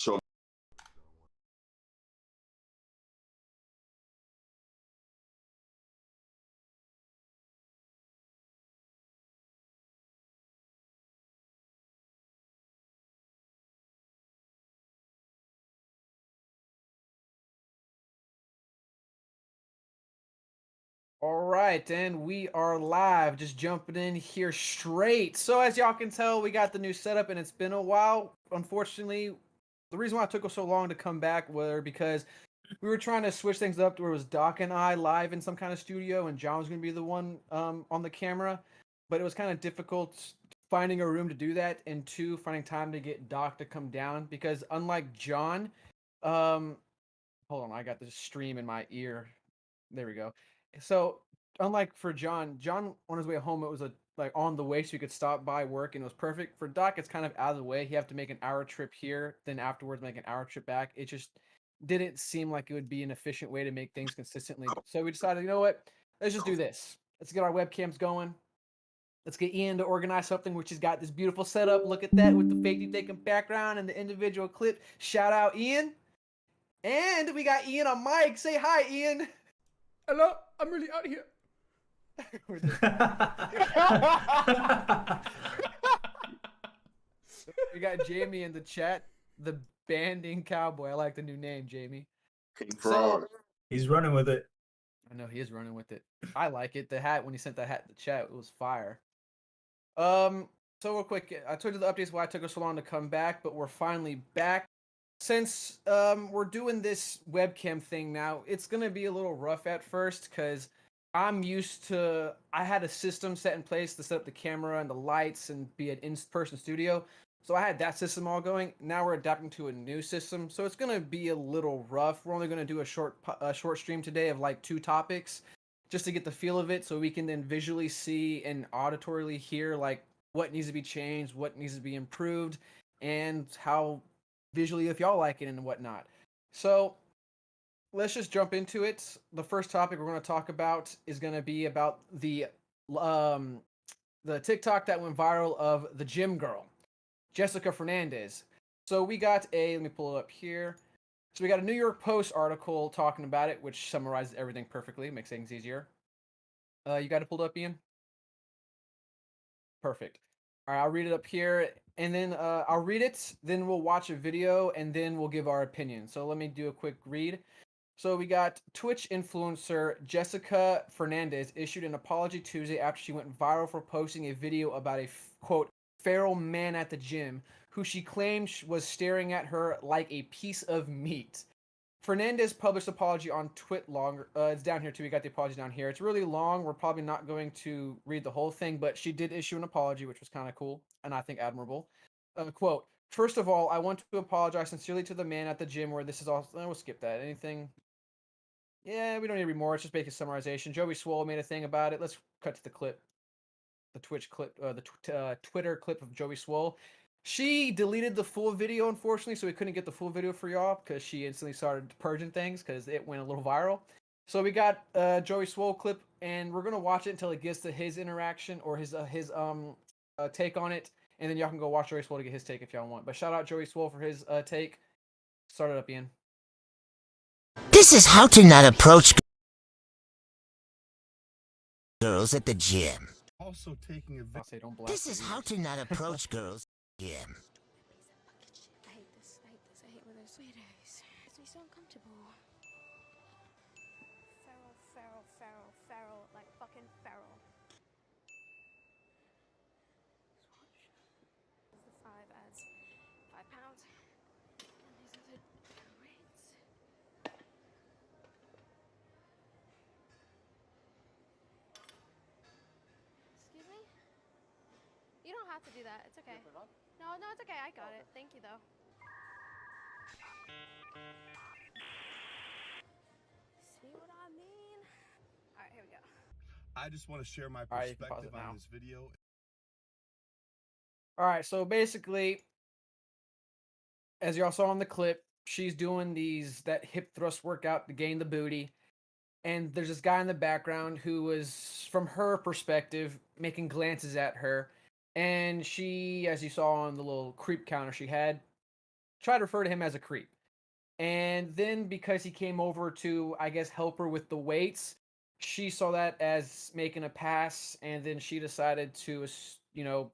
So All right, and we are live. Just jumping in here straight. So as y'all can tell, we got the new setup, and it's been a while. Unfortunately, the reason why it took us so long to come back were because we were trying to switch things up to where it was Doc and I live in some kind of studio, and John was going to be the one on the camera. But it was kind of difficult finding a room to do that, and two, finding time to get Doc to come down because unlike John, um, hold on, I got this stream in my ear. There we go. So unlike for John, John on his way home, it was like on the way, so you could stop by work, and it was perfect. For Doc, it's kind of out of the way. He have to make an hour trip here, then afterwards make an hour trip back. It just didn't seem like it would be an efficient way to make things consistently. So we decided, you know what? Let's just do this. Let's get our webcams going. Let's get Ian to organize something, which has got this beautiful setup. Look at that with the fake taken background and the individual clip. Shout out Ian. And we got Ian on mic. Say hi, Ian. Hello, I'm really out here. We got Jamie in the chat, the banding cowboy. I like the new name, Jamie. King Frog. He's running with it. I know he is running with it. I like it. The hat, when he sent that hat in the chat, it was fire. So real quick, I told you the updates why it took us so long to come back, but we're finally back. Since we're doing this webcam thing now, it's gonna be a little rough at first because I had a system set in place to set up the camera and the lights and be an in-person studio. So I had that system all going. Now we're adapting to a new system, so it's gonna be a little rough. We're only gonna do a short stream today of like 2 topics, just to get the feel of it, so we can then visually see and auditorily hear like what needs to be changed, what needs to be improved, and how visually if y'all like it and whatnot. So let's just jump into it. The first topic we're going to talk about is going to be about um the TikTok that went viral of the gym girl, Jessica Fernandez. So we got let me pull it up here. So we got a New York Post article talking about it, which summarizes everything perfectly, makes things easier. You got it pulled up, Ian? Perfect. All right, I'll read it up here, and then I'll read it, then we'll watch a video, and then we'll give our opinion. So let me do a quick read. So we got Twitch influencer Jessica Fernandez issued an apology Tuesday after she went viral for posting a video about a, quote, feral man at the gym who she claimed was staring at her like a piece of meat. Fernandez published apology on Twitlog. It's down here too. We got the apology down here. It's really long. We're probably not going to read the whole thing, but she did issue an apology, which was kind of cool and I think admirable. Quote: First of all, I want to apologize sincerely to the man at the gym where this is all. We'll skip that. Anything? Yeah, we don't need to read more. It's just basic summarization. Joey Swole made a thing about it. Let's cut to the clip, the Twitch clip, Twitter clip of Joey Swole. She deleted the full video, unfortunately, so we couldn't get the full video for y'all because she instantly started purging things because it went a little viral. So we got Joey Swole clip, and we're gonna watch it until it gets to his interaction or his take on it, and then y'all can go watch Joey Swole to get his take if y'all want. But shout out Joey Swole for his take. Start it up, Ian. This is how to not approach girls at the gym. Also taking a I'll say don't blast. This is how to not approach girls at the gym. I hate this. I hate this. I hate when there's sweeties. It makes me so uncomfortable. Feral, like fucking feral. Swatch. The 5 adds 5 pounds. And these are the weights. Excuse me? You don't have to do that. It's okay. No, it's okay. I got it. Thank you, though. See what I mean? All right, here we go. I just want to share my right, you can pause perspective it now. on this video. All right, so basically, as y'all saw in the clip, she's doing that hip thrust workout to gain the booty. And there's this guy in the background who was, from her perspective, making glances at her. And she, as you saw on the little creep counter she had, tried to refer to him as a creep. And then because he came over to, I guess, help her with the weights, she saw that as making a pass, and then she decided to,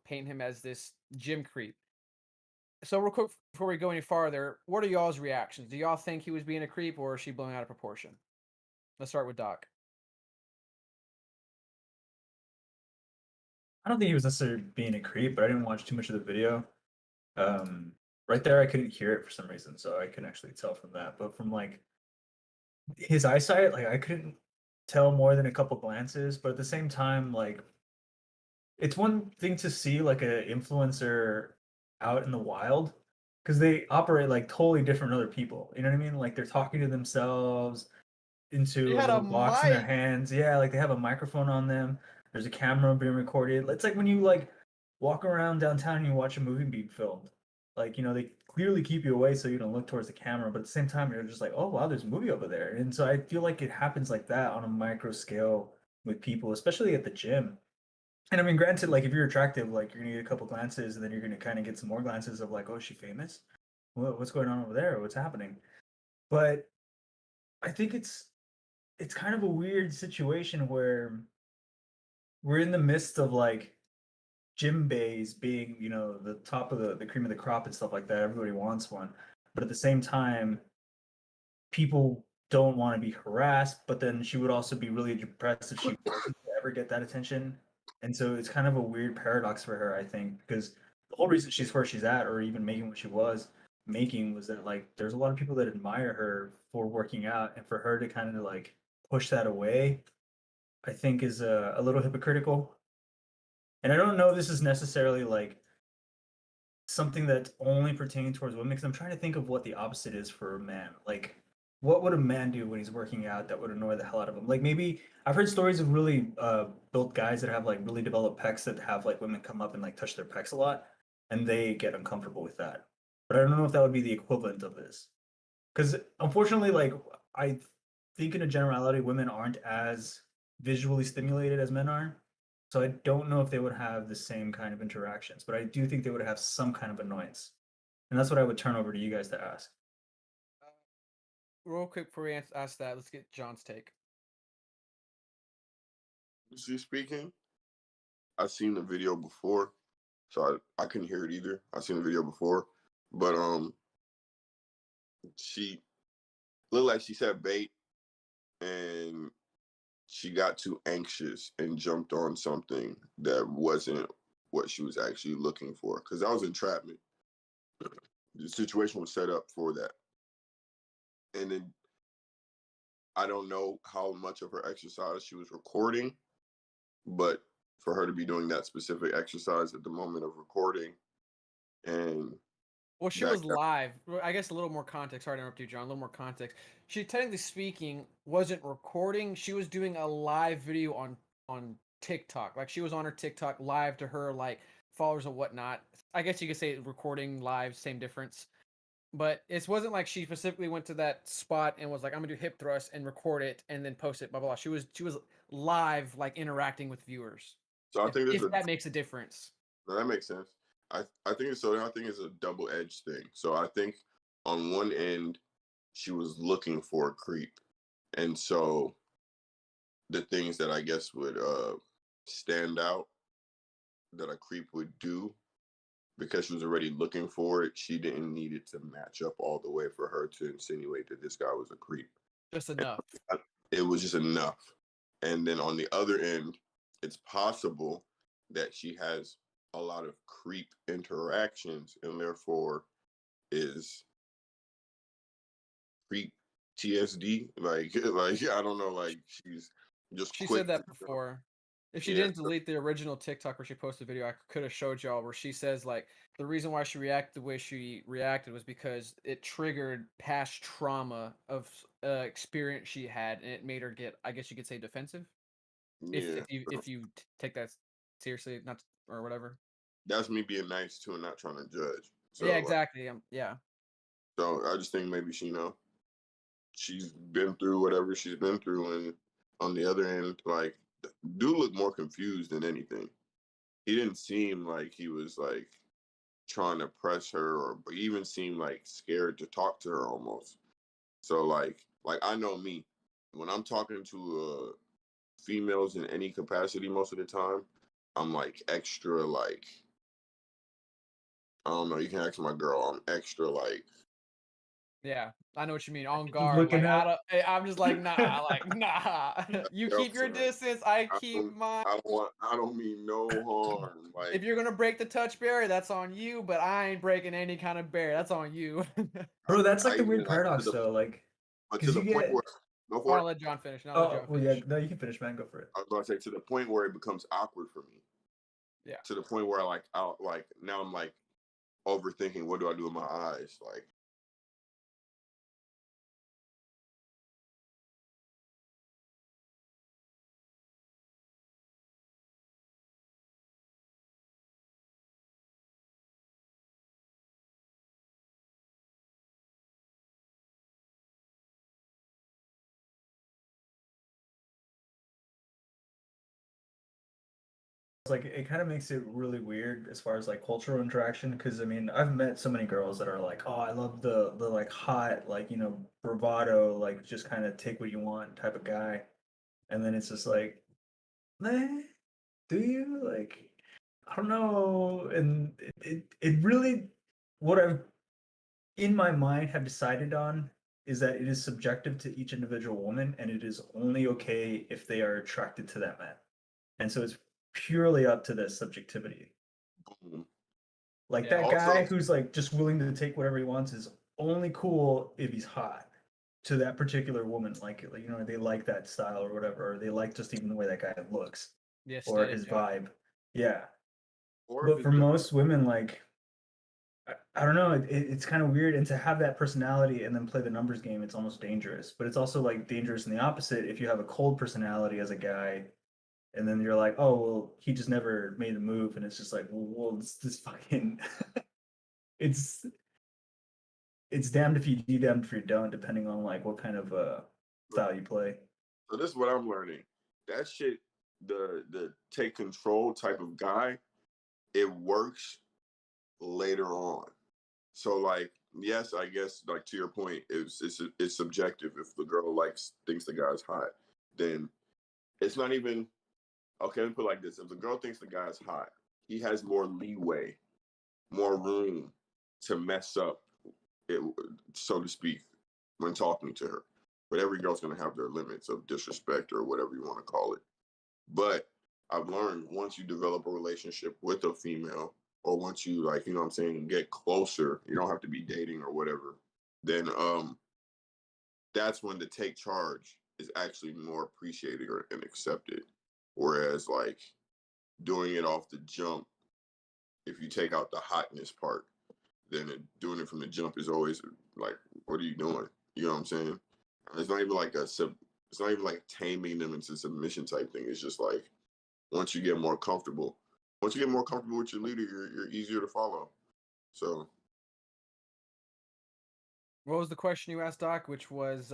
paint him as this gym creep. So real quick before we go any farther, what are y'all's reactions? Do y'all think he was being a creep, or is she blowing out of proportion? Let's start with Doc. I don't think he was necessarily being a creep, but I didn't watch too much of the video. Right there, I couldn't hear it for some reason, so I couldn't actually tell from that. But from like his eyesight, like I couldn't tell more than a couple glances. But at the same time, like it's one thing to see like an influencer out in the wild because they operate like totally different than other people. You know what I mean? Like they're talking to themselves He into a had a little box in their mic. hands. Yeah, like they have a microphone on them. There's a camera being recorded. It's like when you like walk around downtown and you watch a movie being filmed. Like, they clearly keep you away so you don't look towards the camera, but at the same time you're just like, oh wow, there's a movie over there. And so I feel like it happens like that on a micro scale with people, especially at the gym. And I mean, granted, like if you're attractive, like you're gonna get a couple glances, and then you're gonna kind of get some more glances of like, oh, is she famous? What's going on over there? What's happening? But I think it's kind of a weird situation where we're in the midst of like gym bays being, the top of the cream of the crop and stuff like that. Everybody wants one, but at the same time, people don't want to be harassed. But then she would also be really depressed if she wasn't to ever get that attention. And so it's kind of a weird paradox for her, I think, because the whole reason she's where she's at, or even making what she was making, was that like there's a lot of people that admire her for working out, and for her to kind of like push that away, I think is a little hypocritical. And I don't know if this is necessarily like something that's only pertaining towards women, because I'm trying to think of what the opposite is for a man. Like, what would a man do when he's working out that would annoy the hell out of him? Like, maybe I've heard stories of really built guys that have like really developed pecs that have like women come up and like touch their pecs a lot, and they get uncomfortable with that. But I don't know if that would be the equivalent of this, because unfortunately, like I think in a generality, women aren't as visually stimulated as men are. So I don't know if they would have the same kind of interactions, but I do think they would have some kind of annoyance. And that's what I would turn over to you guys to ask. Real quick before we ask that, let's get John's take. She speaking. I've seen the video before, so I couldn't hear it either. I've seen the video before, but she looked like she said bait, and she got too anxious and jumped on something that wasn't what she was actually looking for, because that was entrapment. The situation was set up for that. And then I don't know how much of her exercise she was recording, but for her to be doing that specific exercise at the moment of recording, and Well, she was live. I guess a little more context. Sorry to interrupt you, John. A little more context. She, technically speaking, wasn't recording. She was doing a live video on TikTok. Like, she was on her TikTok live to her like followers and whatnot. I guess you could say recording live, same difference. But it wasn't like she specifically went to that spot and was like, "I'm gonna do hip thrust and record it and then post it." Blah blah. Blah. She was live, like interacting with viewers. so I think If that makes a difference. that makes sense. I think it's so. I think it's a double-edged thing. So I think on one end, she was looking for a creep, and so the things that I guess would stand out that a creep would do, because she was already looking for it, she didn't need it to match up all the way for her to insinuate that this guy was a creep. Just enough. It was just enough. And then on the other end, it's possible that she has a lot of creep interactions and therefore is creep TSD. Like I don't know, like she's just She quick said that before. If she Yeah. didn't delete the original TikTok where she posted a video, I could have showed y'all where she says like the reason why she reacted the way she reacted was because it triggered past trauma of experience she had, and it made her get, I guess you could say, defensive. Yeah. If you take that seriously, not or whatever. That's me being nice too and not trying to judge. So Yeah, exactly. Yeah. so I just think maybe she's been through whatever she's been through, and on the other end, like, dude looked more confused than anything. He didn't seem like he was like trying to press her or even seem like scared to talk to her almost. So like I know me, when I'm talking to females in any capacity most of the time, I'm like extra like, I don't know, you can ask my girl, I'm extra like, Yeah, I know what you mean. On guard. Looking Like up. I'm just like nah, like nah. You you know keep what I'm your saying? distance. I keep mine. I don't mean no harm. Like, If you're gonna break the touch barrier, that's on you. But I ain't breaking any kind of barrier. That's on you. Bro, that's like I the even weird like paradox though, like, but to because the you point get. where go I'll for it. let John finish. No, let Oh, John well, yeah, finish. no, you can finish, man. Go for it. I was gonna say to the point where it becomes awkward for me. Yeah. To the point where like now I'm like overthinking what do I do with my eyes? Like Like it kind of makes it really weird as far as like cultural interaction, because I mean I've met so many girls that are like, oh, I love the like hot, like, you know, bravado, like just kind of take what you want type of guy, and then it's just like, eh, do you like, I don't know. And it really, what I've in my mind have decided on is that it is subjective to each individual woman, and it is only okay if they are attracted to that man, and so it's purely up to the subjectivity. boom. Like Yeah. that guy Also, who's like just willing to take whatever he wants is only cool if he's hot to that particular woman. Like you know, they like that style or whatever, or they like just even the way that guy looks The or aesthetic, his yeah. vibe. Yeah. or if But it's for just most women, like I don't know, it's kind of weird. And to have that personality and then play the numbers game, it's almost dangerous. But it's also like dangerous in the opposite if you have a cold personality as a guy, and then you're like, oh well, he just never made the move, and it's just like, well, it's this fucking, it's damned if you do, damned if you don't, depending on like what kind of style you play. so this is what I'm learning. That shit, the take control type of guy, it works later on. So like, yes, I guess like to your point, it's subjective. If the girl thinks the guy's hot, then it's not even okay. Let me put it like this: if the girl thinks the guy's hot, he has more leeway, more room to mess up, it, so to speak, when talking to her. But every girl's gonna have their limits of disrespect or whatever you want to call it. But I've learned once you develop a relationship with a female, or once you like, you know what I'm saying, get closer, you don't have to be dating or whatever, then that's when the take charge is actually more appreciated and accepted. Whereas like doing it off the jump, if you take out the hotness part, then doing it from the jump is always like, what are you doing? You know what I'm saying? And it's not even like it's not even like taming them into submission type thing. It's just like once you get more comfortable, with your leader, you're easier to follow. So What was the question you asked, Doc? Which was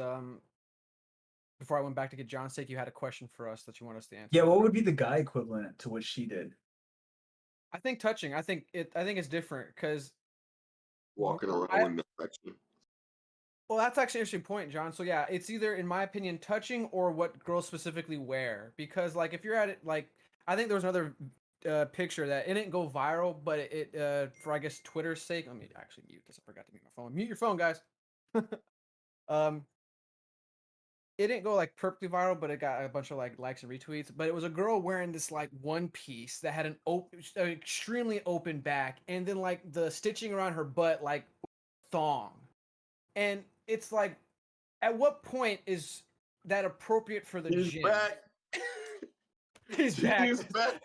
before I went back to get John's sake, you had a question for us that you want us to answer. Yeah, what would be the guy equivalent to what she did? I think touching. I think it's different because walking around I, with affection. well, that's actually an interesting point, John. So yeah, it's either, in my opinion, touching or what girls specifically wear. Because like if you're at it, like I think there was another picture that it didn't go viral, but it for I guess Twitter's sake. Let me actually mute this. I forgot to mute my phone. Mute your phone, guys. It didn't go like perfectly viral, but it got a bunch of like likes and retweets. But it was a girl wearing this like one piece that had an extremely open back, and then like the stitching around her butt like thong. And it's like, at what point is that appropriate for the He's gym? back. He's back. He's back.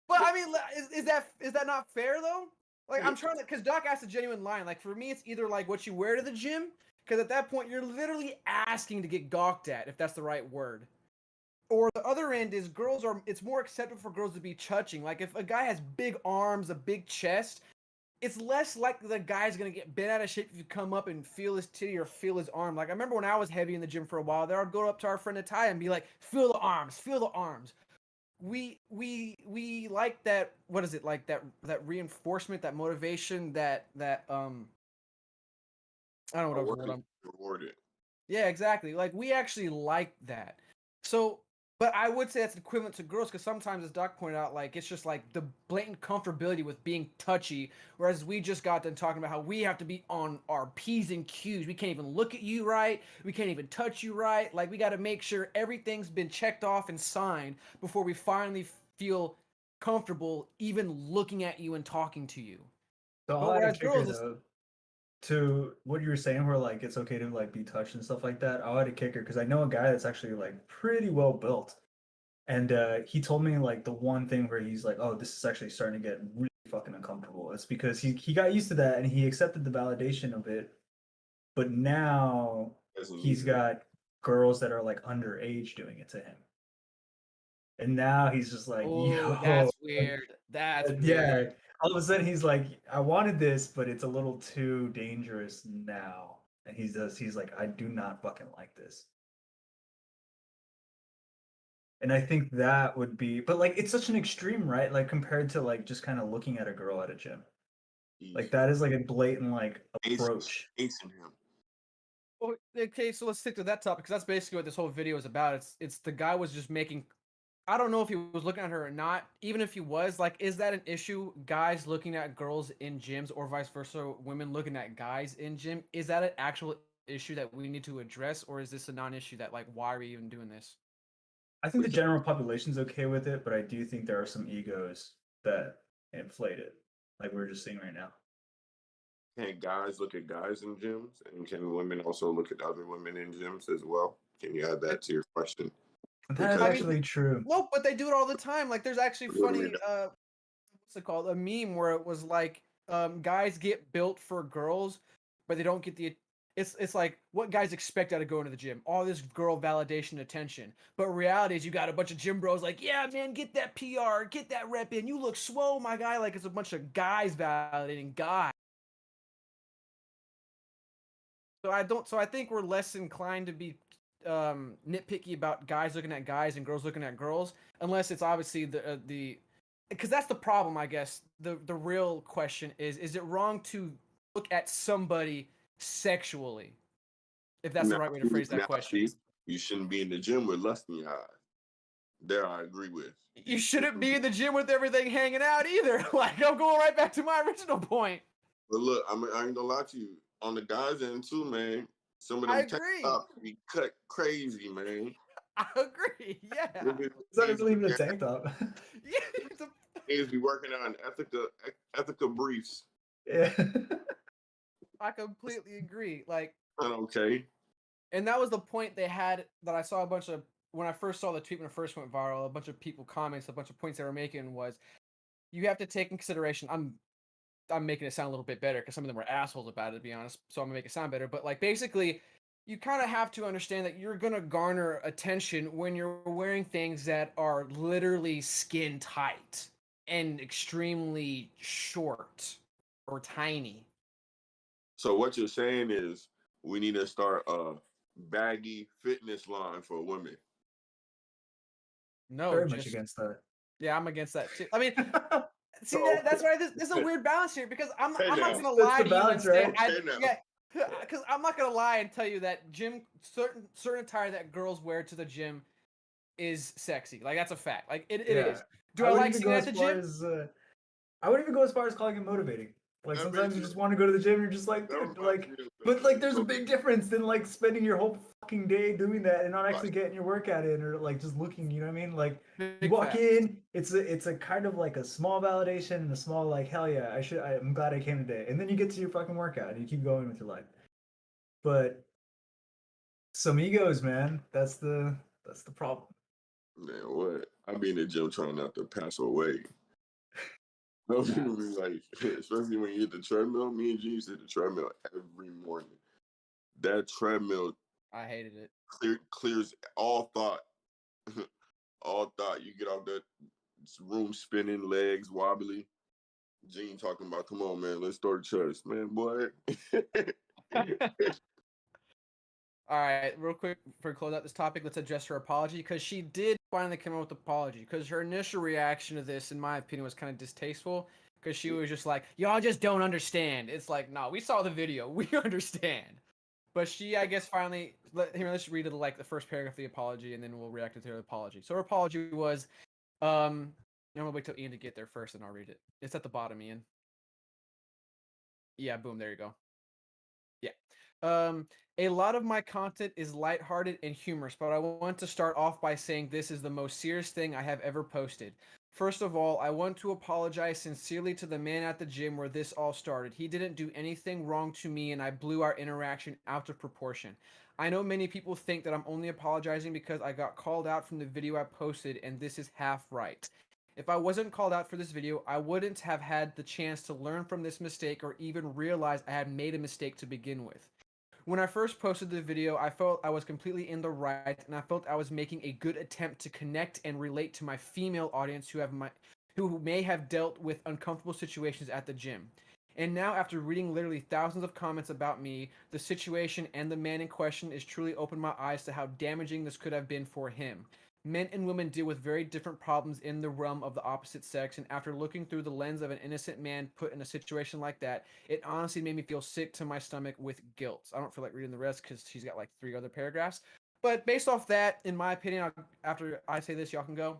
But I mean, is that not fair though? Like I'm trying to, because Doc asked a genuine line. Like for me, it's either like what you wear to the gym, because at that point you're literally asking to get gawked at, if that's the right word. Or the other end is it's more acceptable for girls to be touching. Like if a guy has big arms, a big chest, it's less likely the guy's gonna get bent out of shape if you come up and feel his titty or feel his arm. Like I remember when I was heavy in the gym for a while there, I'd go up to our friend Natai and be like, feel the arms, feel the arms. we like that. What is it like that reinforcement, that motivation, that I don't know what word I'm. Rewarded. Yeah, exactly. Like we actually like that. So, but I would say that's equivalent to girls because sometimes, as Doc pointed out, like it's just like the blatant comfortability with being touchy. Whereas we just got done talking about how we have to be on our P's and Q's. We can't even look at you right. We can't even touch you right. Like we got to make sure everything's been checked off and signed before we finally feel comfortable even looking at you and talking to you. So But I'll add a whereas kicker girls, though to what you were saying, where like it's okay to like be touched and stuff like that. I'll add a kicker because I know a guy that's actually like pretty well built, and he told me like the one thing where he's like, "Oh, this is actually starting to get really fucking uncomfortable." It's because he got used to that and he accepted the validation of it, but now he's got girls that are like underage doing it to him, and now he's just like, oh, "Yo, that's weird. That's yeah." weird. All of a sudden, he's like, "I wanted this, but it's a little too dangerous now." And he's like, "I do not fucking like this." And I think that would be, but like it's such an extreme, right? Like compared to like just kind of looking at a girl at a gym. Like that is like a blatant like approach. Acing him. Well, okay, so let's stick to that topic because that's basically what this whole video is about. It's the guy was just making. I don't know if he was looking at her or not. Even if he was, like, is that an issue? Guys looking at girls in gyms, or vice versa, women looking at guys in gym. Is that an actual issue that we need to address, or is this a non-issue that like why are we even doing this? I think the general population's okay with it, but I do think there are some egos that inflate it, like we're just seeing right now. Can guys look at guys in gyms, and can women also look at other women in gyms as well? Can you add that to your question? That is I actually mean, true. no, but they do it all the time. Like, there's actually What do you funny, mean? what's it called? A meme where it was like, guys get built for girls, but they don't get the. It's like what guys expect out of going to the gym, all this girl validation, attention. But reality is, you got a bunch of gym bros like, yeah, man, get that PR, get that rep in. You look swole, my guy. Like it's a bunch of guys validating guys. So I don't. So I think we're less inclined to be nitpicky about guys looking at guys and girls looking at girls, unless it's obviously the because that's the problem, I guess. The real question is it wrong to look at somebody sexually? If that's the right way to phrase that question. See, you shouldn't be in the gym with lust in your eyes. There, I agree with. You shouldn't be in the gym with everything hanging out either. Like I'm going right back to my original point. But look, I ain't gonna lie to you. On the guys end too, man. Some of them I tank agree. tops be cut crazy, man. I agree. Yeah. It's not even a tank top. Yeah. Niggas be working on ethical briefs. Yeah. I completely agree. Like, Okay. and that was the point they had that I saw a bunch of when I first saw the tweet when it first went viral. A bunch of people comments, a bunch of points they were making was you have to take in consideration. I'm making it sound a little bit better because some of them were assholes about it, to be honest. So I'm gonna make it sound better. But like basically, you kind of have to understand that you're gonna garner attention when you're wearing things that are literally skin tight and extremely short or tiny. So what you're saying is we need to start a baggy fitness line for women. No, Very much against that. Yeah, I'm against that too. I mean, see, So- that's why this is a weird balance here because I'm Hey, not now. gonna That's lie the to you and balance, say right? Hey, now. yeah, because I'm not gonna lie and tell you that certain attire that girls wear to the gym is sexy. Like that's a fact. Like it Yeah. is. Do I like even seeing go it as at the far gym? as I wouldn't even go as far as calling it motivating. Like That sometimes makes you you- just want to go to the gym. You're just like, that dude, reminds like, me of but that. like, there's a big difference than like spending your whole fucking day doing that and not actually Right. getting your workout in or like just looking. You know what I mean? Like, you Big walk facts. in, it's a kind of like a small validation and a small like, hell yeah, I'm glad I came today. And then you get to your fucking workout and you keep going with your life. But some egos, man. That's the problem. Man, what? I be in the gym trying not to pass away. No people be like, especially when you hit the treadmill. Me and G used to hit the treadmill every morning. That treadmill I hated it. clears all thought. All thought. You get out that room spinning, legs wobbly. Gene talking about, come on, man, let's start chest. Man, boy. All right, real quick for close out this topic, let's address her apology because she did finally come out with an apology. Because her initial reaction to this, in my opinion, was kind of distasteful. Because she was just like, "Y'all just don't understand." It's like, no, we saw the video, we understand. But she, I guess, finally. Let's read the first paragraph of the apology, and then we'll react to her apology. So her apology was, I'm gonna wait till Ian to get there first, and I'll read it. It's at the bottom, Ian. Yeah, boom, there you go. Yeah. A lot of my content is lighthearted and humorous, but I want to start off by saying this is the most serious thing I have ever posted. First of all, I want to apologize sincerely to the man at the gym where this all started. He didn't do anything wrong to me, and I blew our interaction out of proportion. I know many people think that I'm only apologizing because I got called out from the video I posted, and this is half right. If I wasn't called out for this video, I wouldn't have had the chance to learn from this mistake or even realize I had made a mistake to begin with. When I first posted the video, I felt I was completely in the right, and I felt I was making a good attempt to connect and relate to my female audience who may have dealt with uncomfortable situations at the gym. And now, after reading literally thousands of comments about me, the situation, and the man in question is truly opened my eyes to how damaging this could have been for him. Men and women deal with very different problems in the realm of the opposite sex, and after looking through the lens of an innocent man put in a situation like that, it honestly made me feel sick to my stomach with guilt. I don't feel like reading the rest because she's got like 3 other paragraphs. But based off that, in my opinion, after I say this, y'all can go.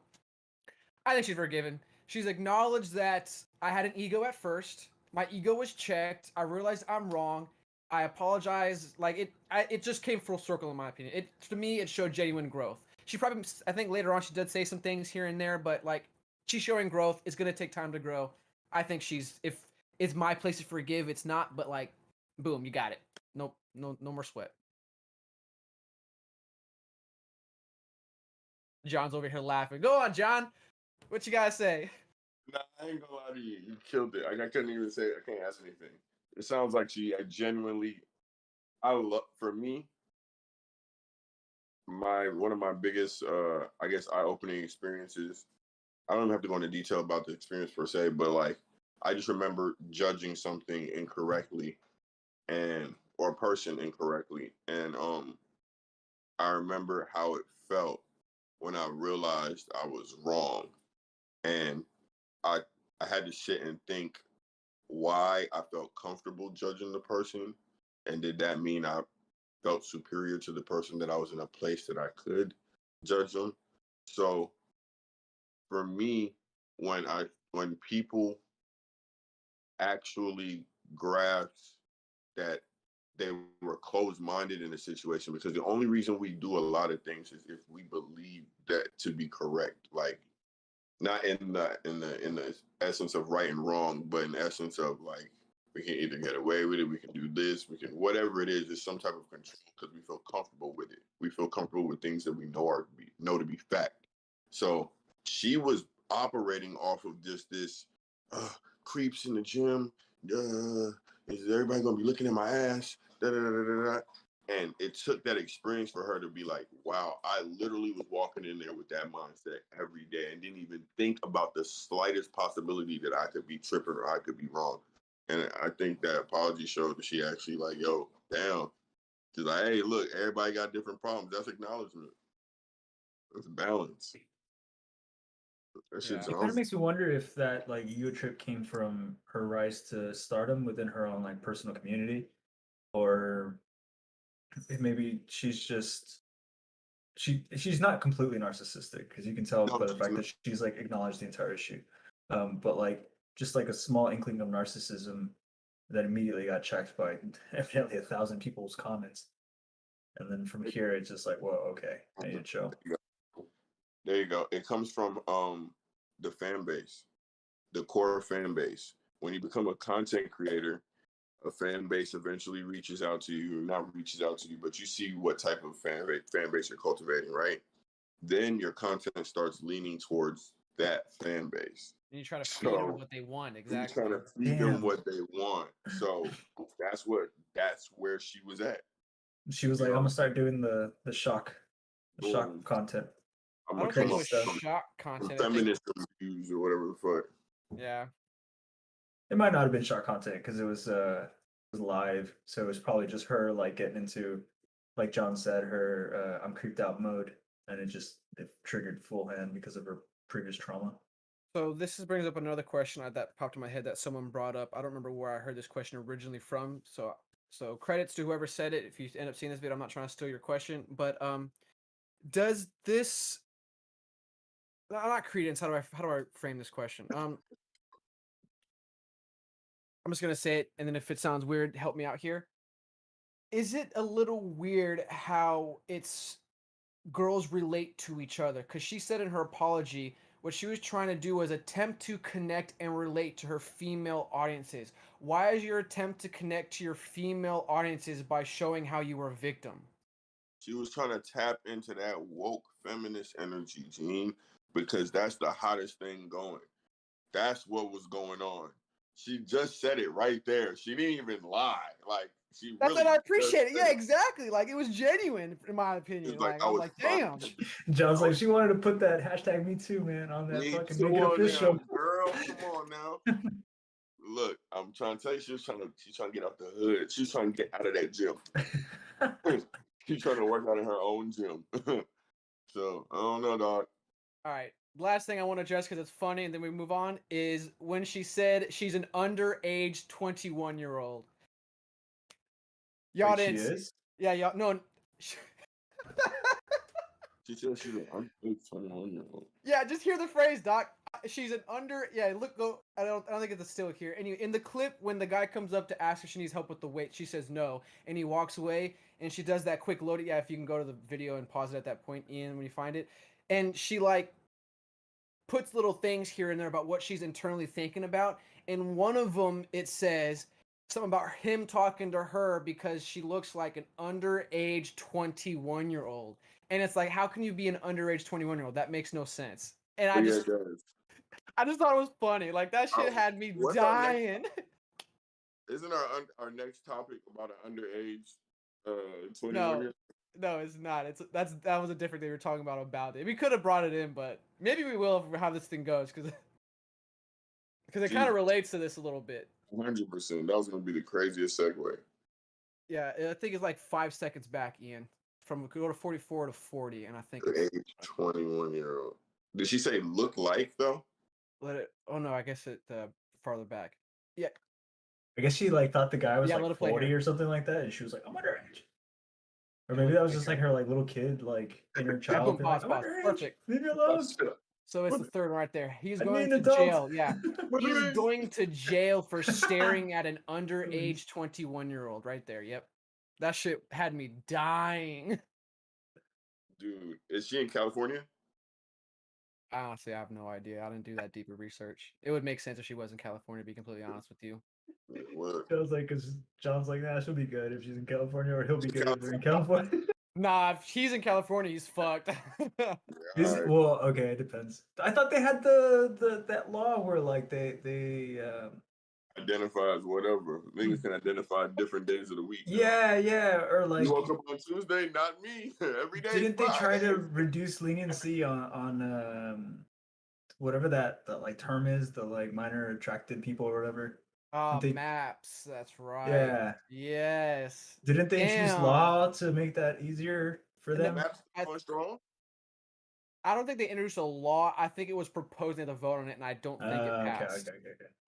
I think she's forgiven. She's acknowledged that I had an ego at first. My ego was checked. I realized I'm wrong. I apologize. Like it just came full circle in my opinion. To me, it showed genuine growth. She probably, I think later on she did say some things here and there, but like she's showing growth. It's gonna take time to grow. I think if it's my place to forgive, it's not. But like, boom, you got it. Nope, no more sweat. John's over here laughing. Go on, John. What you gotta say? Nah, I ain't gonna lie to you. You killed it. I couldn't even say. I can't ask anything. It sounds like she genuinely. I love. For me, one of my biggest, I guess, eye-opening experiences. I don't even have to go into detail about the experience per se, but like, I just remember judging something incorrectly, or a person incorrectly, and I remember how it felt when I realized I was wrong, and I I had to sit and think why I felt comfortable judging the person, and did that mean I felt superior to the person that I was in a place that I could judge them. So for me, when people actually grasp that they were closed-minded in a situation, because the only reason we do a lot of things is if we believe that to be correct, like not in the essence of right and wrong, but in the essence of like we can either get away with it, we can do this, we can whatever it is. It's some type of control because we feel comfortable with it. We feel comfortable with things that we know to be fact. So she was operating off of just this uh, creeps in the gym. Is everybody gonna be looking at my ass? Da, da, da, da, da. And it took that experience for her to be like, wow, I literally was walking in there with that mindset every day and didn't even think about the slightest possibility that I could be tripping or I could be wrong. And I think that apology showed that she actually like, yo, damn. She's like, hey, look, everybody got different problems. That's acknowledgement. That's balance. That shit's It kind of makes me wonder if that like ego trip came from her rise to stardom within her own like personal community, or if maybe she's not completely narcissistic because you can tell no, by the fact that she's like acknowledged the entire issue, but like just like a small inkling of narcissism that immediately got checked by evidently 1,000 people's comments, and then from here it's just like, whoa, okay, I need to chill. There you go. It comes from the fan base, the core fan base. When you become a content creator, a fan base eventually reaches out to you, or not reaches out to you, but you see what type of fan base you're cultivating, right? Then your content starts leaning towards that fan base. And you try to feed them what they want. You're Exactly. trying to feed them what they want. So that's where she was at. She was like, I'm gonna start doing the shock content. I'm I gonna don't think come it up was with some shock content. I think, feminist reviews or whatever the fuck. yeah. It might not have been shock content because it was live, so it was probably just her like getting into like John said, her I'm creeped out mode, and it triggered full hand because of her previous trauma. So brings up another question that popped in my head that someone brought up. I don't remember where I heard this question originally from. So credits to whoever said it. If you end up seeing this video, I'm not trying to steal your question, but does this not credence? How do I frame this question? I'm just gonna say it, and then if it sounds weird, help me out here. Is it a little weird how it's girls relate to each other? Because she said in her apology, what she was trying to do was attempt to connect and relate to her female audiences. Why is your attempt to connect to your female audiences by showing how you were a victim? She was trying to tap into that woke feminist energy, Gene, because that's the hottest thing going. That's what was going on. She just said it right there. She didn't even lie. Like, she That's really what I appreciate it. just Yeah, said it. exactly. Like, it was genuine, in my It's opinion. like, Like, I I was was like, trying damn. to John's like, she wanted to put that hashtag me too, man, on that me fucking too make it on official. them, girl. Come on now. Look, I'm trying to tell you, she's trying to get out the hood. She's trying to get out of that gym. She's trying to work out in her own gym. So I don't know, dog. All right. Last thing I want to address because it's funny, and then we move on, is when she said she's an underage 21-year-old. Y'all Wait, she didn't. is? Yeah, y'all. No. She said she's an 21-year-old. Yeah, just hear the phrase, Doc. She's an under. Yeah, look. Go. I don't think it's still here. Anyway, in the clip, when the guy comes up to ask if she needs help with the weight, she says no, and he walks away, and she does that quick load. Yeah, if you can go to the video and pause it at that point, Ian, when you find it, and she like puts little things here and there about what she's internally thinking about. And one of them, it says something about him talking to her because she looks like an underage 21-year-old. And it's like, how can you be an underage 21-year-old? That makes no sense. And I Yeah, it does. just thought it was funny. Like, that shit had me What's dying. Isn't our next topic about an underage 21 No, year? no, it's not. That was a different thing we were talking about it. We could have brought it in, but maybe we will if how this thing goes because it kind of relates to this a little bit. 100%. That was gonna be the craziest segue. Yeah, I think it's like 5 seconds back, Ian. From go to 44 to 40, and I think The age 21-year-old. Did she say look like though? let it. Oh no, I guess it farther back. Yeah, I guess she like thought the guy was Yeah, let like it play 40 here. or something like that, and she was like, I'm underage. Or Yeah, maybe let that it was play just here. like her like little kid, like inner Yeah, child. boom, being like, pause, I'm pause. underage. Perfect. Leave me alone. So it's the third right there. He's I going need to an adult. jail. Yeah, he's going to jail for staring at an underage 21-year-old right there. Yep, that shit had me dying. Dude, is she in California? Honestly, I have no idea. I didn't do that deeper research. It would make sense if she was in California, to be completely honest with you. What? I was like, because John's like, nah, she'll be good if she's in California, or he'll be She's good if they're in California. Nah, if he's in California, he's fucked. Alright. Well, okay, it depends. I thought they had that law where like they Identify as whatever. Niggas can identify different days of the week. yeah, or like You woke up on Tuesday, not me. Every day. didn't they try to Friday. reduce leniency on whatever that like term is, the like minor attracted people or whatever? Didn't they- Maps. That's right. Yeah. Yes. Didn't they introduce Damn. law to make that easier for And then them? Maps going strong? I don't think they introduced a law. I think it was proposing to vote on it, and I don't think it passed. Okay.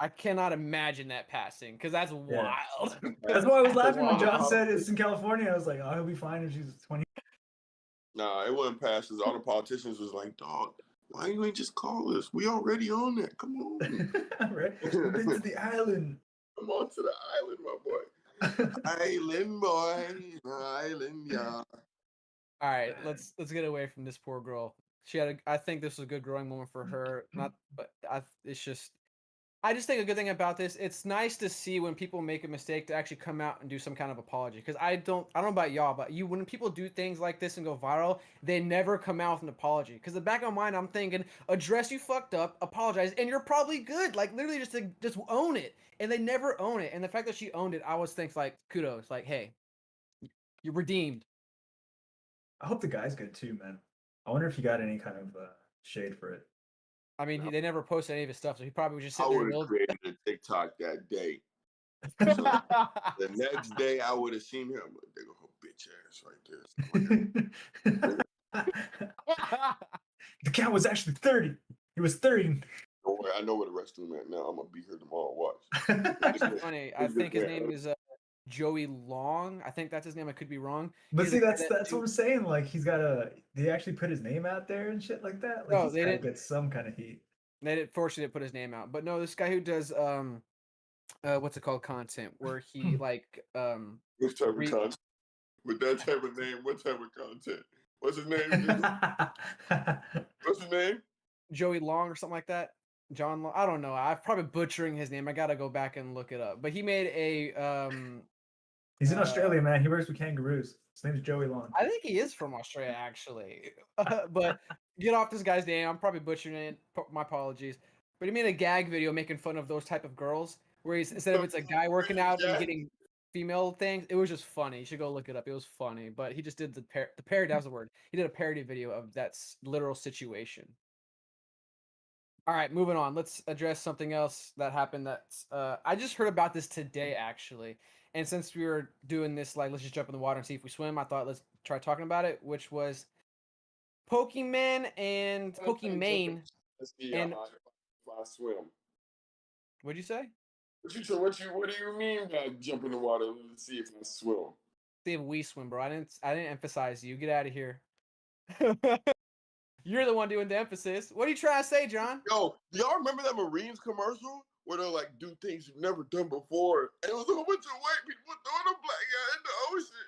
I cannot imagine that passing because that's Yeah. wild. That's why I was laughing when John Wow. said it's in California. I was like, oh, he'll be fine if she's 20. Nah, it wouldn't pass because all the politicians was like, dog, why you ain't just call us? We already on that. Come on. Right? We've been to the island. Come on to the island, my boy. Island boy. Island, yeah. All right, let's get away from this poor girl. She had I think this was a good growing moment for her. I just think a good thing about this, it's nice to see when people make a mistake to actually come out and do some kind of apology. Because I don't know about y'all, but when people do things like this and go viral, they never come out with an apology. Because the back of my mind, I'm thinking, address you fucked up, apologize, and you're probably good. Like literally just own it. And they never own it. And the fact that she owned it, I always think like kudos. Like, hey, you're redeemed. I hope the guy's good too, man. I wonder if he got any kind of shade for it. I mean, they never posted any of his stuff, so he probably was just I sitting there. would have created a TikTok that day. So the next day, I would have seen him. They go, bitch ass right there. The count was actually 30. It was 30. Don't worry, I know where the rest of them at now. I'm gonna be here tomorrow. Watch. Actually funny. I think his name is Joey Long. I think that's his name. I could be wrong. But He's see, the guy that's what I'm saying. Like he's got they actually put his name out there and shit like that. Like No, he's they gotta didn't. get some kind of heat. They didn't fortunately put his name out. But no, this guy who does what's it called, content where he like What type of content? With that type of name, what type of content? What's his name? What's his name? Joey Long or something like that. John Long. I don't know. I'm probably butchering his name. I gotta go back and look it up. But he made a He's in Australia, man. He works with kangaroos. His name's Joey Long. I think he is from Australia, actually. But get off this guy's name. I'm probably butchering it. My apologies. But he made a gag video making fun of those type of girls, where he's instead of it's a guy working out and getting female things, it was just funny. You should go look it up. It was funny. But he just did the parody. That was the word. He did a parody video of that literal situation. All right, moving on. Let's address something else that happened. That's I just heard about this today, actually. And since we were doing this, like, let's just jump in the water and see if we swim, I thought let's try talking about it, which was Pokemon and Pokimane. Let's see And if I swim. What'd you say? What do you mean by jump in the water? Let's see if I swim. See if we swim, bro. I didn't emphasize you. Get out of here. You're the one doing the emphasis. What are you trying to say, John? Yo, do y'all remember that Marines commercial where they'll like do things you've never done before? And it was a whole bunch of white people throwing a black guy in the ocean.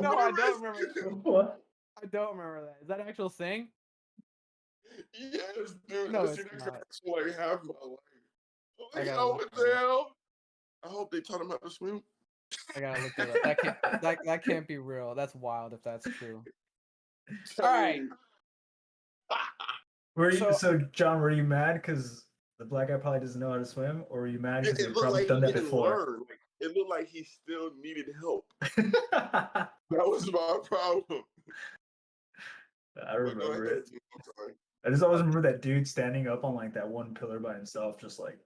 No, I don't remember. What? I don't remember that. Is that an actual thing? Yes, dude. No, That's it's the not. commercial like half my life. I Like, gotta oh, look what that the up. hell? I hope they taught him how to swim. I gotta look it up. That can't be real. That's wild if that's true. All right. So John, were you mad because the black guy probably doesn't know how to swim, or were you mad because It he's looked probably like done he that didn't before? learn. Like, it looked like he still needed help. That was my problem. I But go remember ahead, it. Gene, I'm sorry. I just always remember that dude standing up on like that one pillar by himself, just like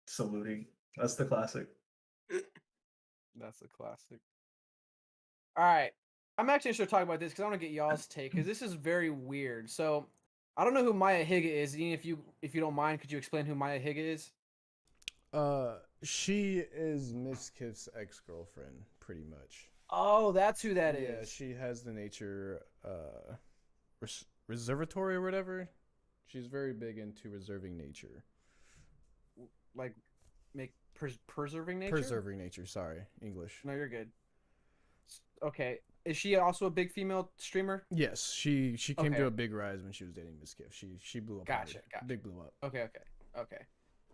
saluting. That's the classic. That's a classic. All right. I'm actually going to talk about this because I want to get y'all's take because this is very weird. So I don't know who Maya Higa is. Ian, if you don't mind, could you explain who Maya Higa is? She is Miss Kiff's ex-girlfriend, pretty much. Oh, that's who that is. Yeah, she has the nature reservatory or whatever. She's very big into reserving nature. Like preserving nature? Preserving nature, sorry. English. No, you're good. Okay. Is she also a big female streamer? Yes, she came Okay. to a big rise when she was dating Miss Kiff. She blew up. Gotcha. Big blew up. Okay.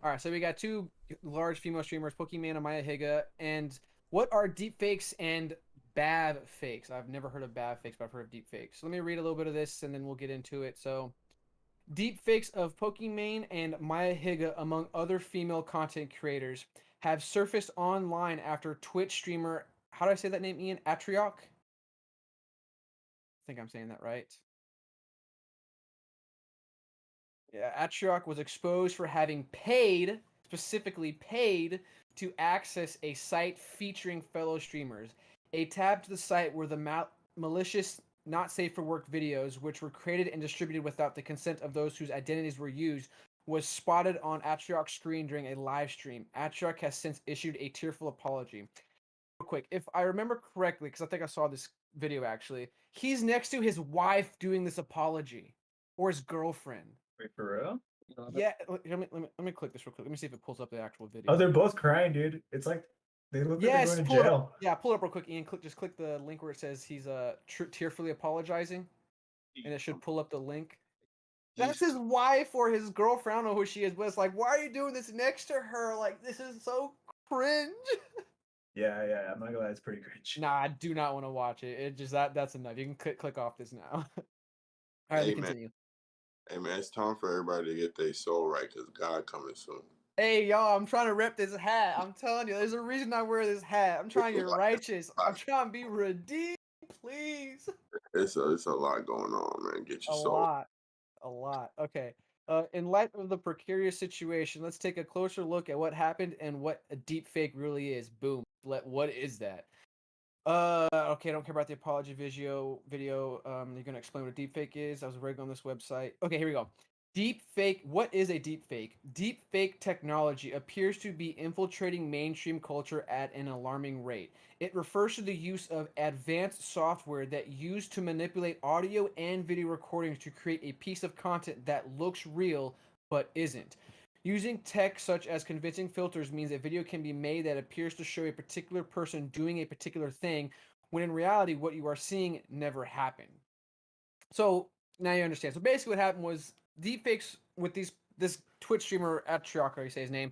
All right, so we got two large female streamers, Pokimane and Maya Higa. And what are deepfakes and BAV fakes? I've never heard of BAV fakes, but I've heard of deepfakes. So let me read a little bit of this, and then we'll get into it. So, deepfakes of Pokimane and Maya Higa, among other female content creators, have surfaced online after Twitch streamer, how do I say that name, Ian? Atrioc? I think I'm saying that right. Yeah, Atrioc was exposed for having specifically paid, to access a site featuring fellow streamers. A tab to the site were the malicious, not safe for work videos, which were created and distributed without the consent of those whose identities were used, was spotted on Atrioc's screen during a live stream. Atrioc has since issued a tearful apology. Real quick, if I remember correctly, because I think I saw this video actually, he's next to his wife doing this apology, or his girlfriend. Wait, for real? Yeah, let me click this real quick. Let me see if it pulls up the actual video. Oh, they're both crying, dude. It's like they look like Yes, they're going to pull it jail. up. Yeah, pull it up real quick, Ian. Just click the link where it says he's tearfully apologizing, and it should pull up the link. That's his wife or his girlfriend. I don't know who she is, but it's like, why are you doing this next to her? Like, this is so cringe. Yeah. I'm not gonna lie, it's pretty cringe. Nah, I do not want to watch it. It just that's enough. You can click off this now. All right, Hey, continue. Hey man, it's time for everybody to get their soul right because God coming soon. Hey y'all, I'm trying to rep this hat. I'm telling you, there's a reason I wear this hat. I'm trying to get righteous. I'm trying to be redeemed, please. It's a lot going on, man. Get your soul. A lot. Okay. In light of the precarious situation, let's take a closer look at what happened and what a deep fake really is. Boom. What is that? Okay, I don't care about the apology video. You're gonna explain what a deepfake is. I was reading on this website. Okay, here we go. Deepfake. What is a deepfake? Deepfake technology appears to be infiltrating mainstream culture at an alarming rate. It refers to the use of advanced software that used to manipulate audio and video recordings to create a piece of content that looks real but isn't. Using tech such as convincing filters means a video can be made that appears to show a particular person doing a particular thing, when in reality, what you are seeing never happened. So now you understand. So basically, what happened was deepfakes with this Twitch streamer at Triaka, you say his name.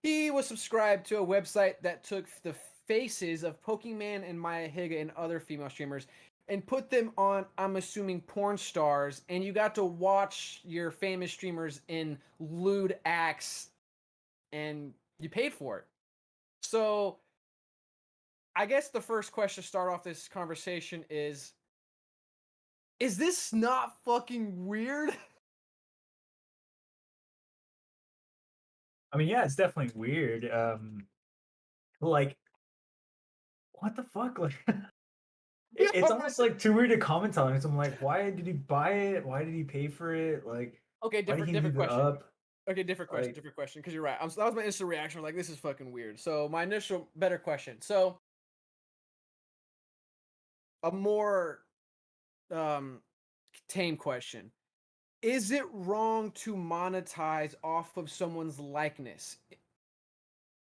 He was subscribed to a website that took the faces of Pokemon and Maya Higa and other female streamers and put them on, I'm assuming, porn stars, and you got to watch your famous streamers in lewd acts, and you paid for it. So I guess the first question to start off this conversation is this not fucking weird? I mean, yeah, it's definitely weird. Like, what the fuck? Like, it's almost like too weird to comment on. So I'm like, why did he buy it? Why did he pay for it? Like, Okay, why did he different leave it question. up? Okay, different question, because you're right. That was my instant reaction. Like, this is fucking weird. So my initial better question. So a more tame question: is it wrong to monetize off of someone's likeness?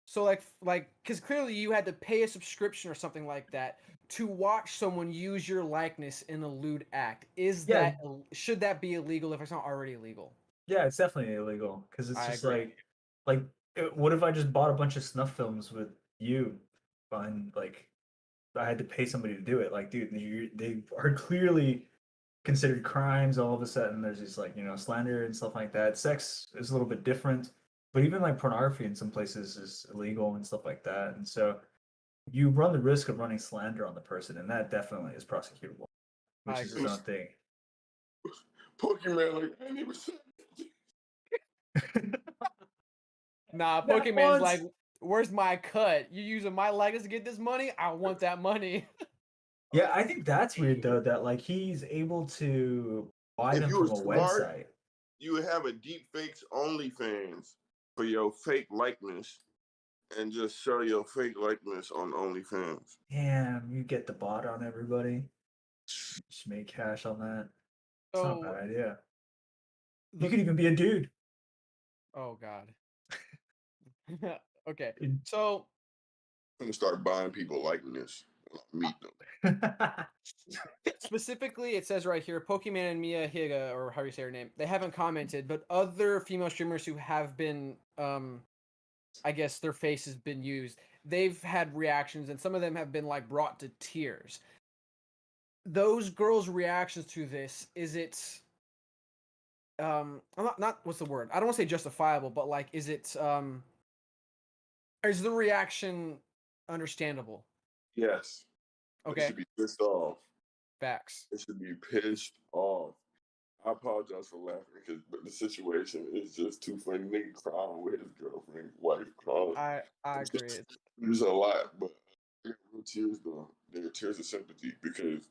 So because clearly you had to pay a subscription or something like that to watch someone use your likeness in a lewd act. Yeah, Should that be illegal if it's not already illegal? yeah, it's definitely illegal because it's I just agree. like, what if I just bought a bunch of snuff films with you, and like I had to pay somebody to do it? Like, dude, they are clearly considered crimes. All of a sudden, there's these like slander and stuff like that. Sex is a little bit different, but even like pornography in some places is illegal and stuff like that. And so you run the risk of running slander on the person, and that definitely is prosecutable, which I is agree. its own thing. Pokemon, like, I ain't even said Nah, Not Pokemon's like, once. where's my cut? You using my likeness to get this money? I want that money. Yeah, I think that's weird though. That like he's able to buy if them you were from a smart, website. you would have a deep fakes OnlyFans for your fake likeness and just sell your fake likeness on OnlyFans. Damn, you get the bot on everybody. Just make cash on that. It's not a So, bad idea. You the could even be a dude. oh god. Okay, In- so I'm gonna start buying people likeness when I meet them. specifically, it says right here, Pokemon and Mia Higa, or how you say her name, they haven't commented, but other female streamers who have been, I guess their face has been used, they've had reactions, and some of them have been like brought to tears. Those girls' reactions to this, is it I'm not what's the word? I don't want to say justifiable, but like is the reaction understandable? Yes, they Okay, should be pissed off. facts. They should be pissed off. I apologize for laughing but the situation is just too funny. Nigga crying with his girlfriend, wife crying. I It's agree. just, there's a lot, but I got real tears though. They're tears of sympathy because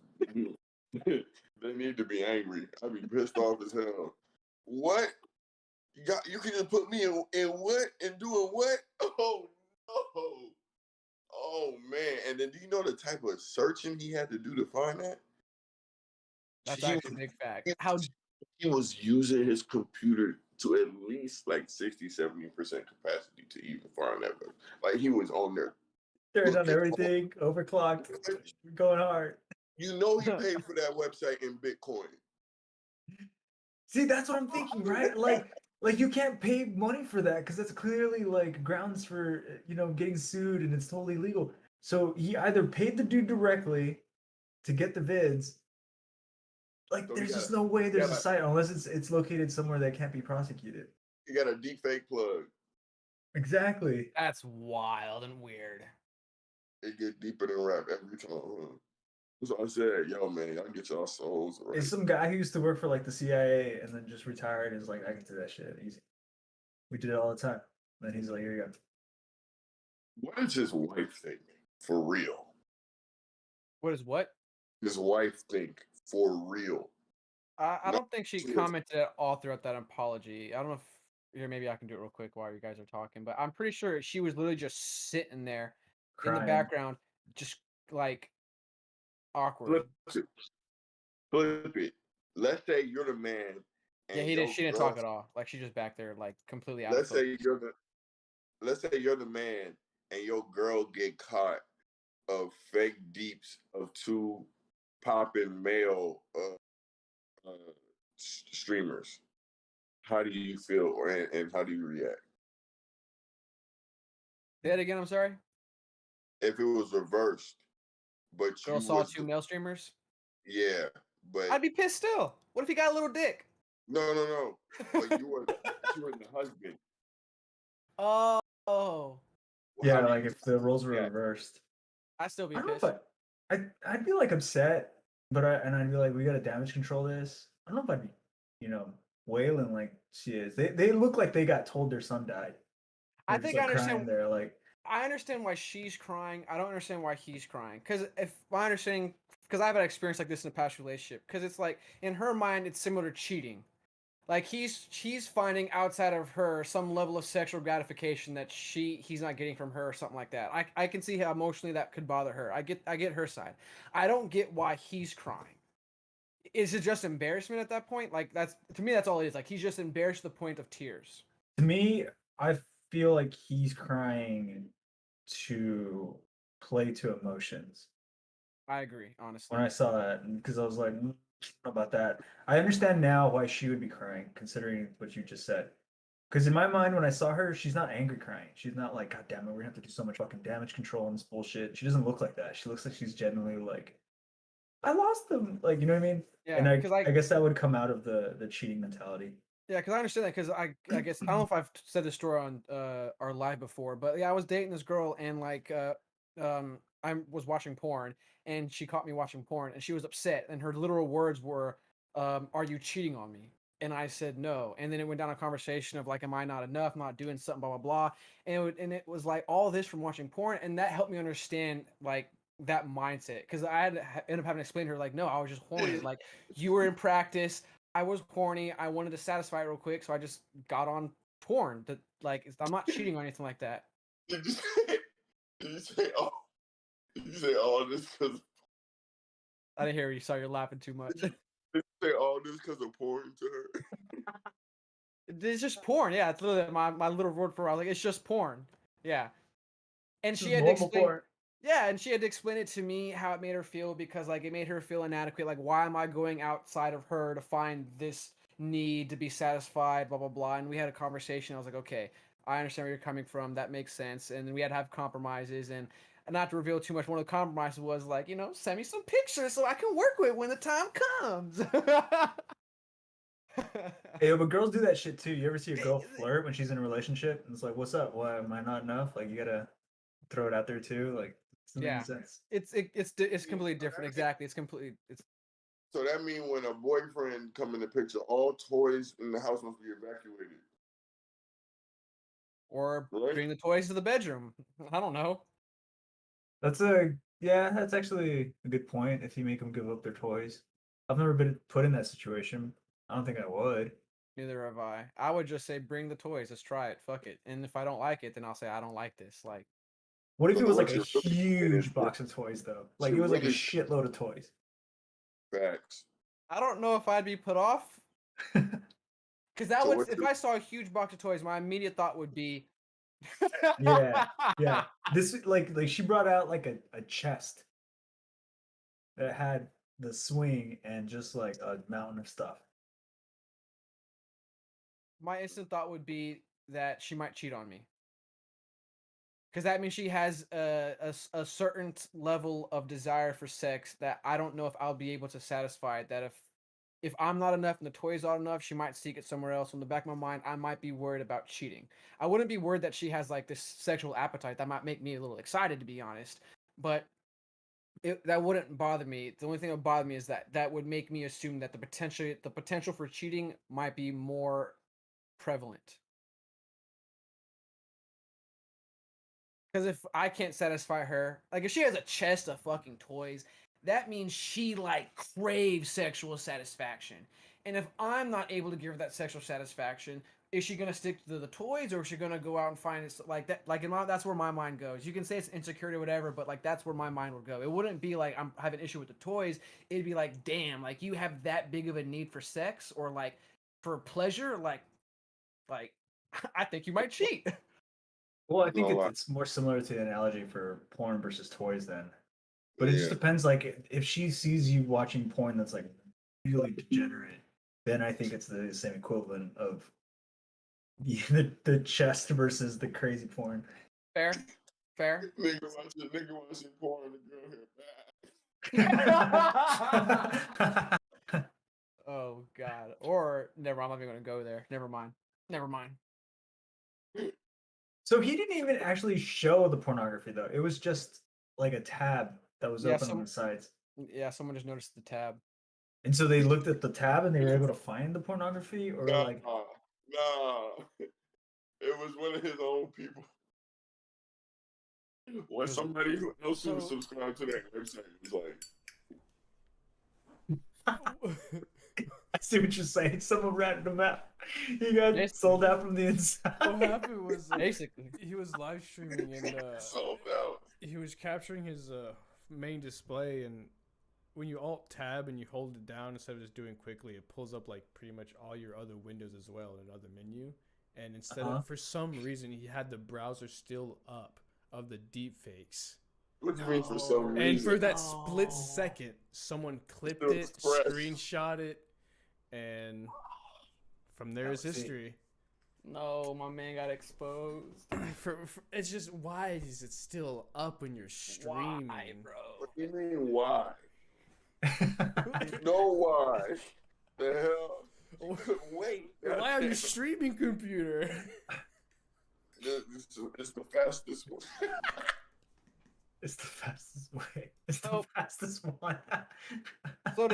they need to be angry. I'd be pissed off as hell. What? You can just put me in what and doing what? Oh no. Oh man. And then do you know the type of searching he had to do to find that? That's He actually a was, big fact. How he was using his computer to at least like 60-70% capacity to even find that. Like he was on there Turned on looking for everything, overclocked, it. going hard. You know he paid for that website in Bitcoin. See, that's what I'm thinking, right? Like you can't pay money for that because that's clearly like grounds for getting sued and it's totally legal. So he either paid the dude directly to get the vids. Like So there's just no way he there's got a site unless it's located somewhere that can't be prosecuted. he got a deep fake plug. Exactly. that's wild and weird. It get deeper than rap every time. Huh? So I said, yo, man, y'all get y'all souls right. It's some guy who used to work for like the CIA and then just retired and is like, I can do that shit easy. We did it all the time. And then he's like, here you go. What does his wife think? For real. What is what? his wife think for real? I Not don't think she just- commented at all throughout that apology. I don't know if here maybe I can do it real quick while you guys are talking, but I'm pretty sure she was literally just sitting there in the Crying. background, just like awkward. Flip it. Flip it. Let's say you're the man, Yeah, and your she didn't girl. talk at all. Like she's just back there, like completely out of Let's say focus. let's say you're the man, and your girl get caught of fake deeps of two popping male streamers. How do you feel, and how do you react? Say that again. I'm sorry. If it was reversed, but Girl you saw was two male streamers. yeah, but I'd be pissed still. What if he got a little dick? no. But you were the husband. Oh, How Yeah, do like you if the roles were react? reversed. I'd still be I don't know pissed. if I'd be like upset, but I'd be like, we gotta damage control this. I don't know if I'd be, wailing like she is. They look like they got told their son died. I They're just, think I like, crying understand. there, like I understand why she's crying. I don't understand why he's crying. Because if my understanding, because I've had experience like this in a past relationship. Because it's like in her mind, it's similar to cheating. Like she's finding outside of her some level of sexual gratification that he's not getting from her or something like that. I can see how emotionally that could bother her. I get her side. I don't get why he's crying. Is it just embarrassment at that point? Like that's to me that's all it is. Like he's just embarrassed to the point of tears. to me, I feel like he's crying to play to emotions. I agree, honestly. When I saw that, because I was like, about that. I understand now why she would be crying, considering what you just said. Because in my mind, when I saw her, she's not angry crying. She's not like, God damn it, we're gonna have to do so much fucking damage control and this bullshit. She doesn't look like that. She looks like she's genuinely like, I lost them. Like, you know what I mean? Yeah, And because I guess that would come out of the cheating mentality. yeah, because I understand that. Because I guess I don't know if I've said this story on our live before, but yeah, I was dating this girl and like I was watching porn and she caught me watching porn and she was upset and her literal words were, "Are you cheating on me?" And I said no. And then it went down a conversation of like, "Am I not enough? Not doing something?" Blah blah blah. And it was like all this from watching porn, and that helped me understand like that mindset because I had to end up having to explain to her like, "No, I was just horny. Like you were in practice." I was horny. I wanted to satisfy it real quick, so I just got on porn. That like I'm not cheating or anything like that. Did you say? Did you say? Oh, did you say all this because? I didn't hear you. Sorry, you're laughing too much. Did you say all this because of porn to her? It's just porn. Yeah, it's literally my little word for it. I was like, it's just porn. Yeah, and she had to explain. Yeah, and she had to explain it to me how it made her feel because like it made her feel inadequate. Like, why am I going outside of her to find this need to be satisfied? Blah blah blah. And we had a conversation. I was like, okay, I understand where you're coming from. That makes sense. And then we had to have compromises and not to reveal too much. One of the compromises was like, send me some pictures so I can work with when the time comes. Hey, but girls do that shit too. You ever see a girl flirt when she's in a relationship? And it's like, what's up? Why am I not enough? Like, you gotta throw it out there too. Like, it doesn't Yeah. make sense. It's completely different. Exactly. It's So that means when a boyfriend come in the picture, all toys in the house must be evacuated. or Right? bring the toys to the bedroom. I don't know. That's actually a good point. If you make them give up their toys, I've never been put in that situation. I don't think I would. Neither have I. I would just say bring the toys. Let's try it. Fuck it. And if I don't like it, then I'll say I don't like this. Like What if So it was like what a you're really saying is huge box of toys though? Like you're it was like a really- shitload of toys. Facts. I don't know if I'd be put off because that So would what if you- I saw a huge box of toys, my immediate thought would be Yeah, yeah. This like she brought out like a chest that had the swing and just like a mountain of stuff. My instant thought would be that she might cheat on me. Because that means she has a certain level of desire for sex that I don't know if I'll be able to satisfy. That if I'm not enough and the toys aren't enough, she might seek it somewhere else. In the back of my mind, I might be worried about cheating. I wouldn't be worried that she has like this sexual appetite. That might make me a little excited, to be honest. But that wouldn't bother me. The only thing that would bother me is that would make me assume that the potential for cheating might be more prevalent. Because if I can't satisfy her, like if she has a chest of fucking toys, that means she like craves sexual satisfaction. And if I'm not able to give her that sexual satisfaction, is she gonna stick to the toys, or is she gonna go out and find it like that? Like that's where my mind goes. You can say it's insecurity or whatever, but like that's where my mind would go. It wouldn't be like I have an issue with the toys. It'd be like, damn, like you have that big of a need for sex or like for pleasure, like I think you might cheat. Well, I think No, like, it's more similar to the analogy for porn versus toys then. But it just yeah. depends. Like, if she sees you watching porn that's like really degenerate, then I think it's the same equivalent of the chest versus the crazy porn. Fair, fair. Nigga watching porn, the girl here bad. Oh God. Or never. I'm not even gonna go there. Never mind. Never mind. So he didn't even actually show the pornography though. It was just like a tab that was open on the sides. Yeah, someone just noticed the tab. And so they looked at the tab and they were able to find the pornography, or like Nah. It was one of his own people. When somebody who else who subscribed to that website was like, I see what you're saying. Someone ratted him out. He got sold out from the inside. What happened was Basically, he was live streaming and sold out. he was capturing his main display, and when you alt tab and you hold it down instead of just doing quickly, it pulls up like pretty much all your other windows as well in another menu. And instead of, for some reason, he had the browser still up of the deep fakes. What do you mean for some reason? And for that split second, someone clipped it, screenshot it, and from there is history. no, my man got exposed. It's just, why is it still up when you're streaming? Why, bro? What do you mean why? You know why? The hell? Wait. Why on your streaming computer? It's the fastest one. It's the fastest way. It's the fastest one. So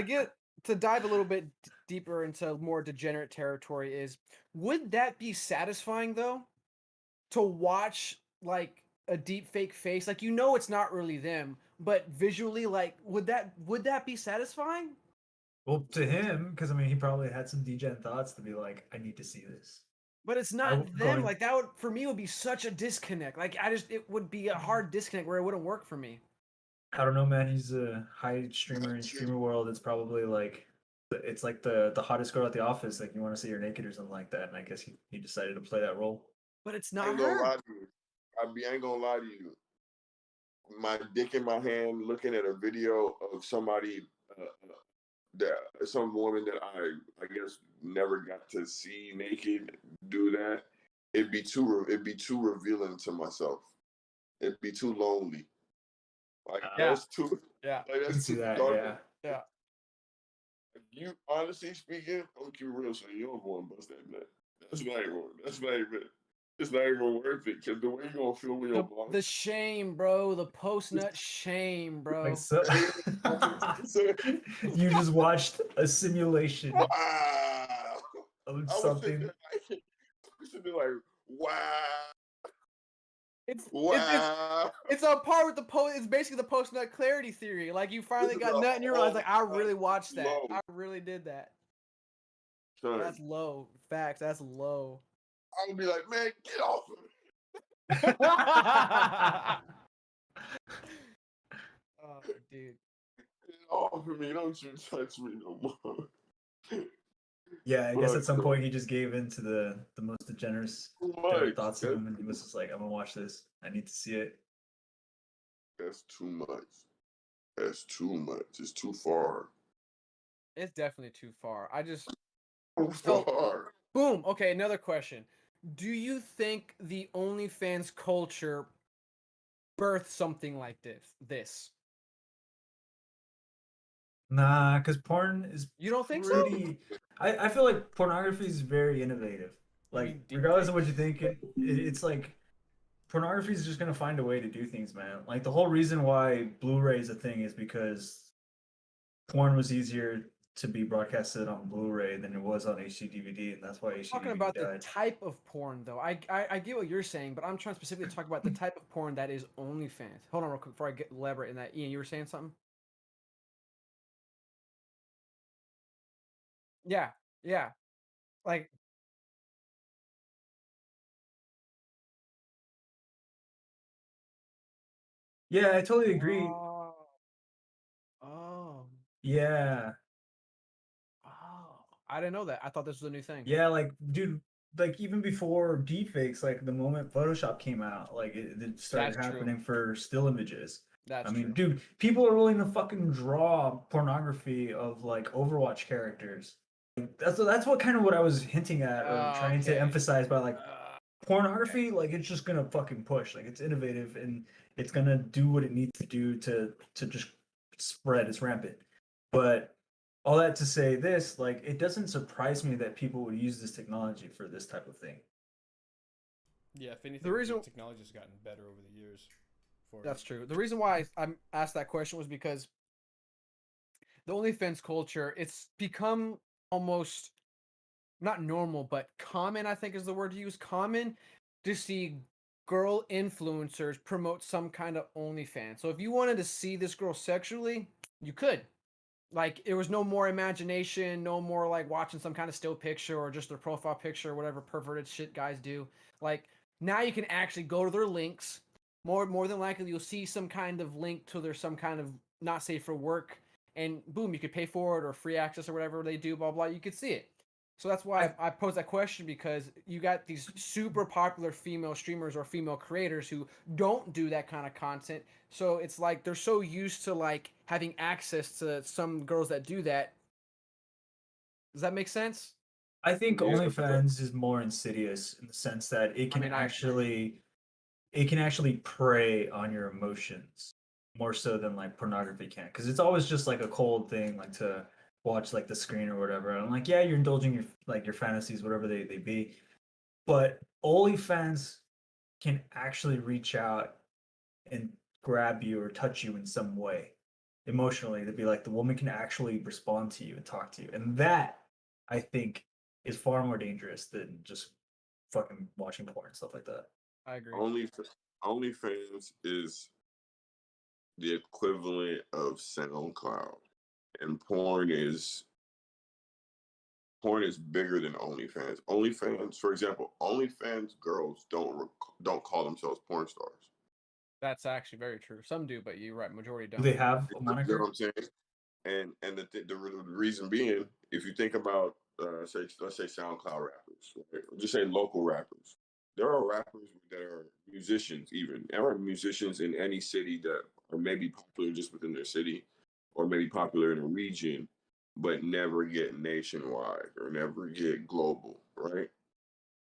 to dive a little bit deeper into more degenerate territory is, would that be satisfying though? To watch like a deep fake face, like it's not really them, but visually, like would that be satisfying? Well, to him, because I mean, he probably had some degen thoughts to be like, I need to see this. But it's not them. Like that would, for me, would be such a disconnect. Like it would be a hard disconnect where it wouldn't work for me. I don't know, man. He's a high streamer in streamer world. It's probably like, it's like the hottest girl at the office. Like you want to see her naked or something like that. And I guess he decided to play that role. But it's I not ain't gonna lie her. to you. I ain't gonna lie to you. My dick in my hand, looking at a video of somebody, some woman that I guess never got to see naked do that. It'd be too revealing to myself. It'd be too lonely. Like that's too. Yeah. Like, that's see too that. dark. Yeah. You honestly speaking, I'm keep it real. So you don't want to bust that nut. It's not even worth it, because the way you're gonna feel when you're blind. The shame, bro. The post nut shame, bro. Like so, you just watched a simulation Wow. of I something. was sitting there like, wow. It's a part with the post. It's basically the post nut clarity theory. Like you finally got nut and you realize, like, I really watched that. I really did that. Son, That's low. Facts. That's low. I would be like, man, get off of me. Oh, dude. Get off of me. Don't you touch me no more. Yeah, I guess at some point he just gave in to the most degenerate thoughts of him, and he was just like, I'm gonna watch this. I need to see it. That's too much. That's too much. It's too far. It's definitely too far. Too far. Boom. Okay, another question. Do you think the OnlyFans culture birthed something like this? Nah, because porn is You don't think pretty... so? I feel like pornography is very innovative. Like, regardless of what you think, it's like pornography is just gonna find a way to do things, man. Like the whole reason why Blu-ray is a thing is because porn was easier to be broadcasted on Blu-ray than it was on HD DVD, and that's why HD DVD Talking about died. the type of porn, though. I get what you're saying, but I'm trying specifically to talk about the type of porn that is OnlyFans. Hold on real quick before I elaborate in that. Ian, you were saying something? Yeah, yeah. Like, Yeah, I totally agree. oh, oh, Yeah. oh. I didn't know that. I thought this was a new thing. Yeah, like, dude, like even before deepfakes, like the moment Photoshop came out, like it started That's true. happening for still images. I That's mean, true. dude, people are willing to fucking draw pornography of like Overwatch characters. That's what kind of what I was hinting at or trying to Okay. emphasize by like Okay. pornography. Like it's just gonna fucking push. Like it's innovative and it's gonna do what it needs to do to just spread. It's rampant. But all that to say this, like it doesn't surprise me that people would use this technology for this type of thing. Yeah, if anything, The the reason technology has gotten better over the years. For it. That's true. The reason why I asked that question was because the OnlyFans culture, it's become almost not normal, but common, I think is the word to use. Common to see girl influencers promote some kind of OnlyFans. So if you wanted to see this girl sexually, you could. Like, it was no more imagination, no more like watching some kind of still picture or just their profile picture or whatever perverted shit guys do. Like, now you can actually go to their links. More than likely, you'll see some kind of link to their some kind of not safe for work, and boom, you could pay for it or free access or whatever they do. Blah blah. You could see it. So that's why I posed that question, because you got these super popular female streamers or female creators who don't do that kind of content. So it's like they're so used to like having access to some girls that do that. Does that make sense? I think Yeah, but OnlyFans is more insidious in the sense that I mean, I agree. it can actually prey on your emotions more so than like pornography can, because it's always just like a cold thing like to watch like the screen or whatever. And I'm like, yeah, you're indulging your like your fantasies, whatever they be. But OnlyFans can actually reach out and grab you or touch you in some way emotionally, to be like the woman can actually respond to you and talk to you, and that I think is far more dangerous than just fucking watching porn and stuff like that. I agree. only OnlyFans is the equivalent of SoundCloud, and porn is bigger than OnlyFans. OnlyFans, for example, OnlyFans girls don't call themselves porn stars. That's actually very true. Some do, but you're right. Majority Do don't. they have a You know what moniker? I'm saying? And the reason being, if you think about let's say SoundCloud rappers, right? Just say local rappers. There are rappers that are musicians, even there are musicians in any city that are maybe popular just within their city, or maybe popular in a region, but never get nationwide or never get global, right?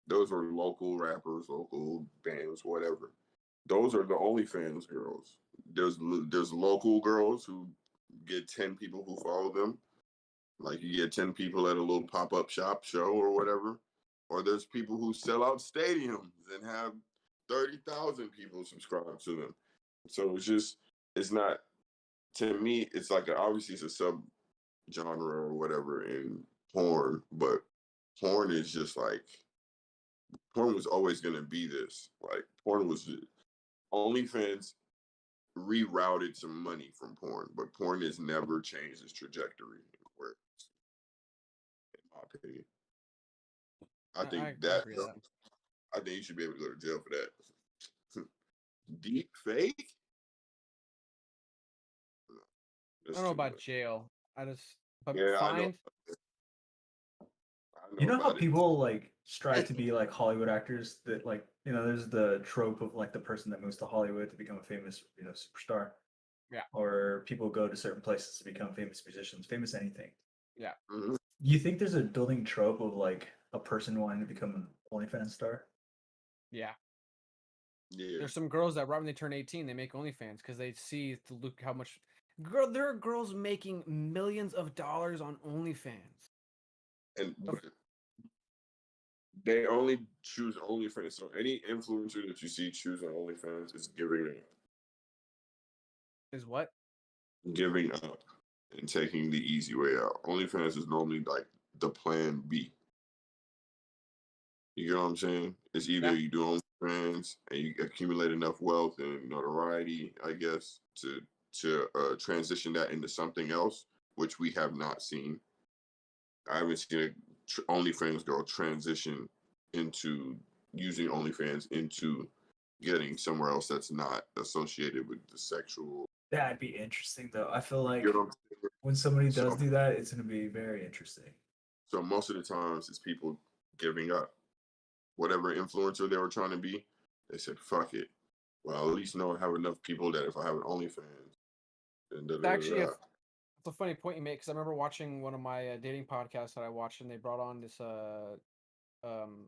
Those are local rappers, local bands, whatever. Those are the OnlyFans girls. There's local girls who get 10 people who follow them. Like you get 10 people at a little pop-up shop show or whatever. Or there's people who sell out stadiums and have 30,000 people subscribe to them. So it's not, to me, it's like obviously it's a sub genre or whatever in porn, but porn is just like, porn was always going to be this. Like porn was OnlyFans rerouted some money from porn, but porn has never changed its trajectory. Where, in my opinion, I think I that agree with that. I think you should be able to go to jail for that. Deep fake? I That's don't know too about much. jail. But Yeah, fined. I You know know how about it. people like strive to be like Hollywood actors, that like, you know, there's the trope of like the person that moves to Hollywood to become a famous, you know, superstar, Yeah, or people go to certain places to become famous musicians, famous anything. yeah, Mhm. You think there's a building trope of like a person wanting to become an OnlyFans star? yeah. Yeah, There's some girls that right when they turn 18, they make OnlyFans because they see to look how much. Girl, there are girls making millions of dollars on OnlyFans. and The but they only choose OnlyFans. So any influencer that you see choosing OnlyFans is is what? giving up and taking the easy way out. OnlyFans is normally like the plan B. You get what I'm saying? It's either Yeah, you do OnlyFans and you accumulate enough wealth and notoriety, I guess, to transition that into something else, which we have not seen. I haven't seen a OnlyFans girl transition into using OnlyFans into getting somewhere else that's not associated with the sexual. That'd be interesting though. I feel like You know what I'm saying? when somebody does So, do that, it's gonna be very interesting. so most of the times it's people giving up. Whatever influencer they were trying to be, they said, fuck it. Well, at least know I have enough people that if I have an OnlyFans, then da da da Actually, da. it's a funny point you make because I remember watching one of my dating podcasts that I watched, and they brought on this um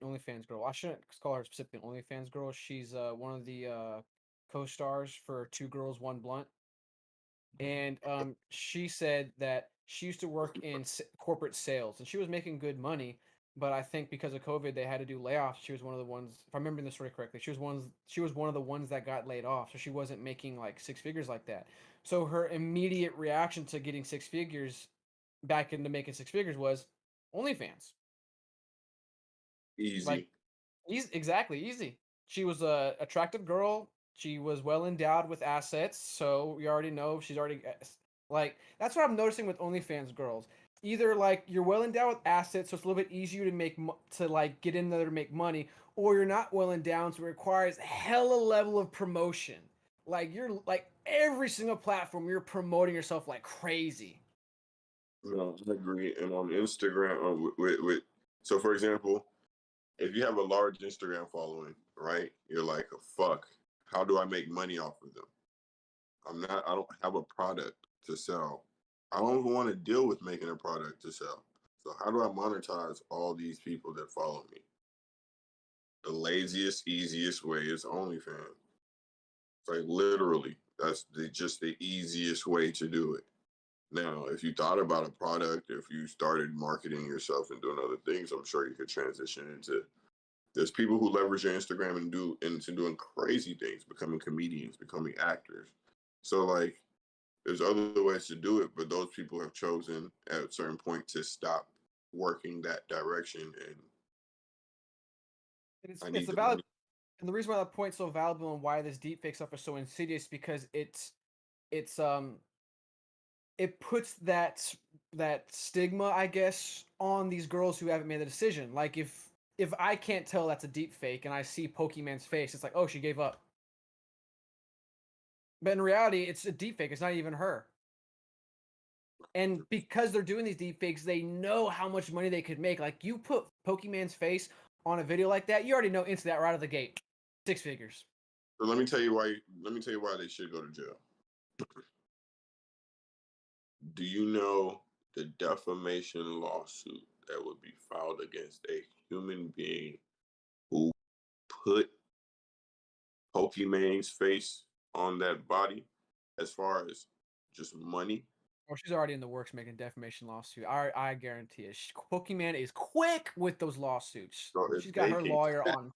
OnlyFans girl. I shouldn't call her specifically OnlyFans girl. She's one of the co-stars for Two Girls One Blunt, and she said that she used to work in corporate sales, and she was making good money. But I think because of COVID, they had to do layoffs. She was one of the ones, if I remember the story correctly, she was one of the ones that got laid off. So she wasn't making like six figures like that. So her immediate reaction to getting six figures back into making six figures was OnlyFans. Like Easy. easy, exactly, easy. She was a attractive girl. She was well endowed with assets, so we already know she's already like that's what I'm noticing with OnlyFans girls. Either like you're well endowed with assets, so it's a little bit easier to to like get in there to make money, or you're not well endowed, so it requires a hella level of promotion. Like you're like every single platform, you're promoting yourself like crazy. No, I agree. And on Instagram, so for example, if you have a large Instagram following, right? You're like, fuck, how do I make money off of them? I don't have a product to sell. I don't even want to deal with making a product to sell. So how do I monetize all these people that follow me? The laziest, easiest way is OnlyFans. It's like literally, that's just the easiest way to do it. Now, if you thought about a product, if you started marketing yourself and doing other things, I'm sure you could transition into. There's people who leverage your Instagram and do into doing crazy things, becoming comedians, becoming actors. So like, there's other ways to do it, but those people have chosen at a certain point to stop working that direction. And And I it's need a the valid money. and the reason why that point's so valuable and why this deepfake stuff is so insidious because it's it puts that stigma, I guess, on these girls who haven't made the decision. Like if I can't tell that's a deep fake and I see Pokemon's face, it's like, oh, she gave up. But in reality, it's a deep fake. It's not even her. And because they're doing these deep fakes, they know how much money they could make. Like you put Pokemon's face on a video like that, you already know instantly that right out of the gate, six figures. So let me tell you why. Let me tell you why they should go to jail. Do you know the defamation lawsuit that would be filed against a human being who put Pokemon's face on that body as far as just money? Or she's already in the works making defamation lawsuit. I guarantee it. Pokemon is quick with those lawsuits. So if She's got they her can lawyer catch, on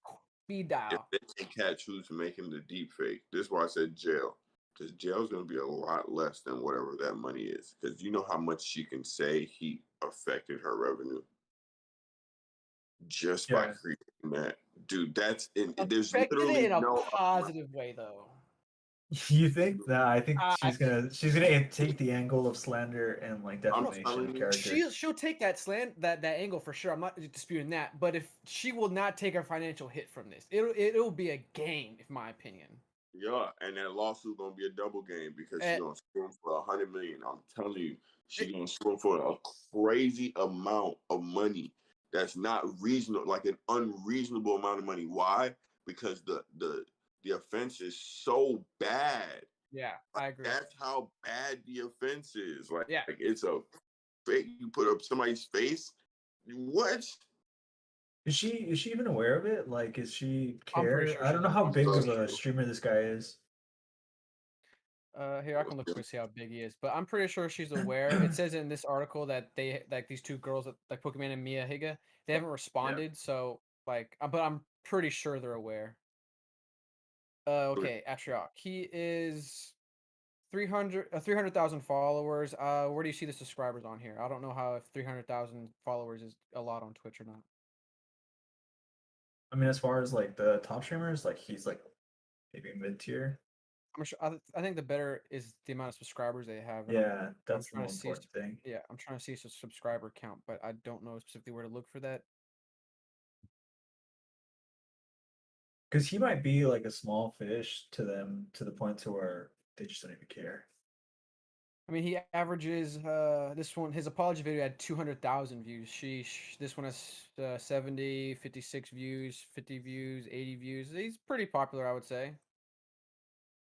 speed if dial. they can catch who's making the deep fake, this is why I said jail. Because jail's gonna be a lot less than whatever that money is. Because you know how much she can say he affected her revenue just by Yeah. creating that. Dude, there's Affected it literally in a no positive way, though. You think that? I think I she's gonna take the angle of slander and like I'm defamation telling of you, character. she'll take that that angle for sure. I'm not disputing that, but if she will not take a financial hit from this, it'll be a gain, in my opinion. yeah, and that lawsuit gonna be a double game because she's Eh, gonna sue him for 100 million. I'm telling you, eh, she's gonna sue him for a crazy amount of money that's not reasonable, like an unreasonable amount of money. Why? Because the offense is so bad. yeah, Like, I agree. that's how bad the offense is. Yeah. Like it's a fake. You put up somebody's face. What? Is she even aware of it? Like, is she I'm pretty care? sure I don't she's know how aware. big So of a streamer this guy is. Here I can look quick see how big he is, but I'm pretty sure she's aware. It says in this article that they like these two girls, like Pokemon and Mia Higa, they haven't responded. So like, but I'm pretty sure they're aware. Okay, Atriarch. He is 300,000 followers. Where do you see the subscribers on here? I don't know how if 300,000 followers is a lot on Twitch or not. I mean, as far as like the top streamers, like he's like maybe mid tier. I'm sure. I think the better is the amount of subscribers they have. And Yeah, I'm that's the trying more to see. important thing. Yeah, I'm trying to see a subscriber count, but I don't know specifically where to look for that. Because he might be like a small fish to them to the point to where they just don't even care. I mean, he averages this one. His apology video had 200,000 views. Sheesh. This one has 70, 56 views, 50 views, 80 views. He's pretty popular, I would say.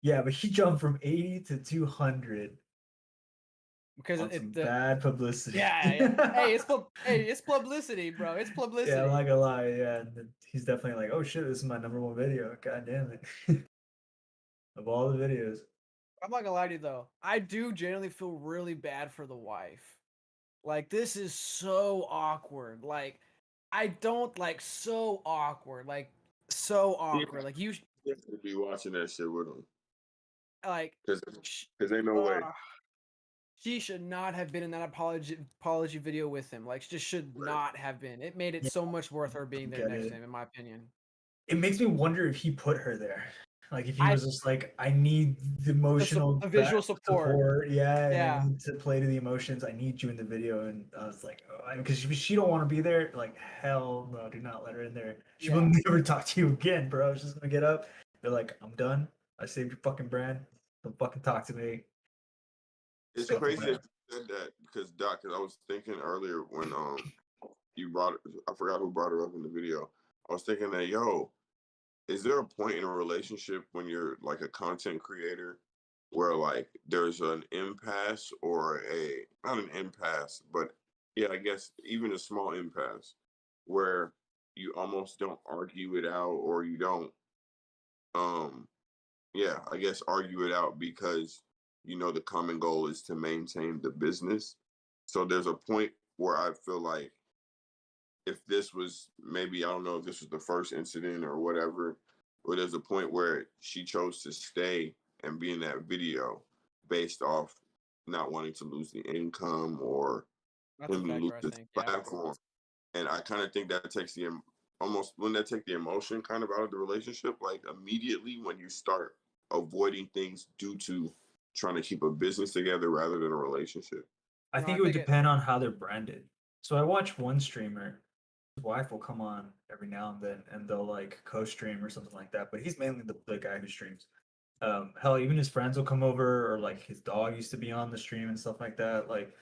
Yeah, but he jumped from 80 to 200 Because on some the bad publicity. yeah. Hey, it's publicity, bro. It's Yeah, publicity. I'm not gonna lie. Yeah, and he's definitely like, oh shit, this is my number one video. God damn it. Of all the videos. I'm not gonna lie to you though. I do genuinely feel really bad for the wife. Like this is so awkward. Like I don't like so awkward. Like so awkward. Like you Definitely be watching that shit with them. like Because ain't no way. she should not have been in that apology video with him. Like, she just should Right. not have been. It made it Yeah, so much worth her being there get next it. to him, in my opinion. It makes me wonder if he put her there. Like if he I- was just like, I need the emotional the visual support. Yeah, and Yeah. I need to play to the emotions. I need you in the video. And I was like, oh, because she don't want to be there. Like, hell no, do not let her in there. She will never talk to you again, bro. She's gonna get up. They're like, I'm done. I saved your fucking brand. Don't fucking talk to me. It's Stuff crazy like that you said that because Doc, because I was thinking earlier when you brought it, I forgot who brought her up in the video. I was thinking that is there a point in a relationship when you're like a content creator where like there's an impasse or not an impasse, but yeah, I guess even a small impasse where you almost don't argue it out or you don't I guess argue it out because the common goal is to maintain the business. So there's a point where I feel like if this was maybe I don't know if this was the first incident or whatever, but there's a point where she chose to stay and be in that video based off not wanting to lose the income or That's a him factor, lose I his think. Yeah. platform. And I kind of think that takes almost when that take the emotion kind of out of the relationship, like immediately when you start avoiding things due to trying to keep a business together rather than a relationship. I No, think I it would think it- depend on how they're branded. So I watch one streamer. His wife will come on every now and then, and they'll like co-stream or something like that. But he's mainly the guy who streams. Hell, even his friends will come over, or like his dog used to be on the stream and stuff like that. Like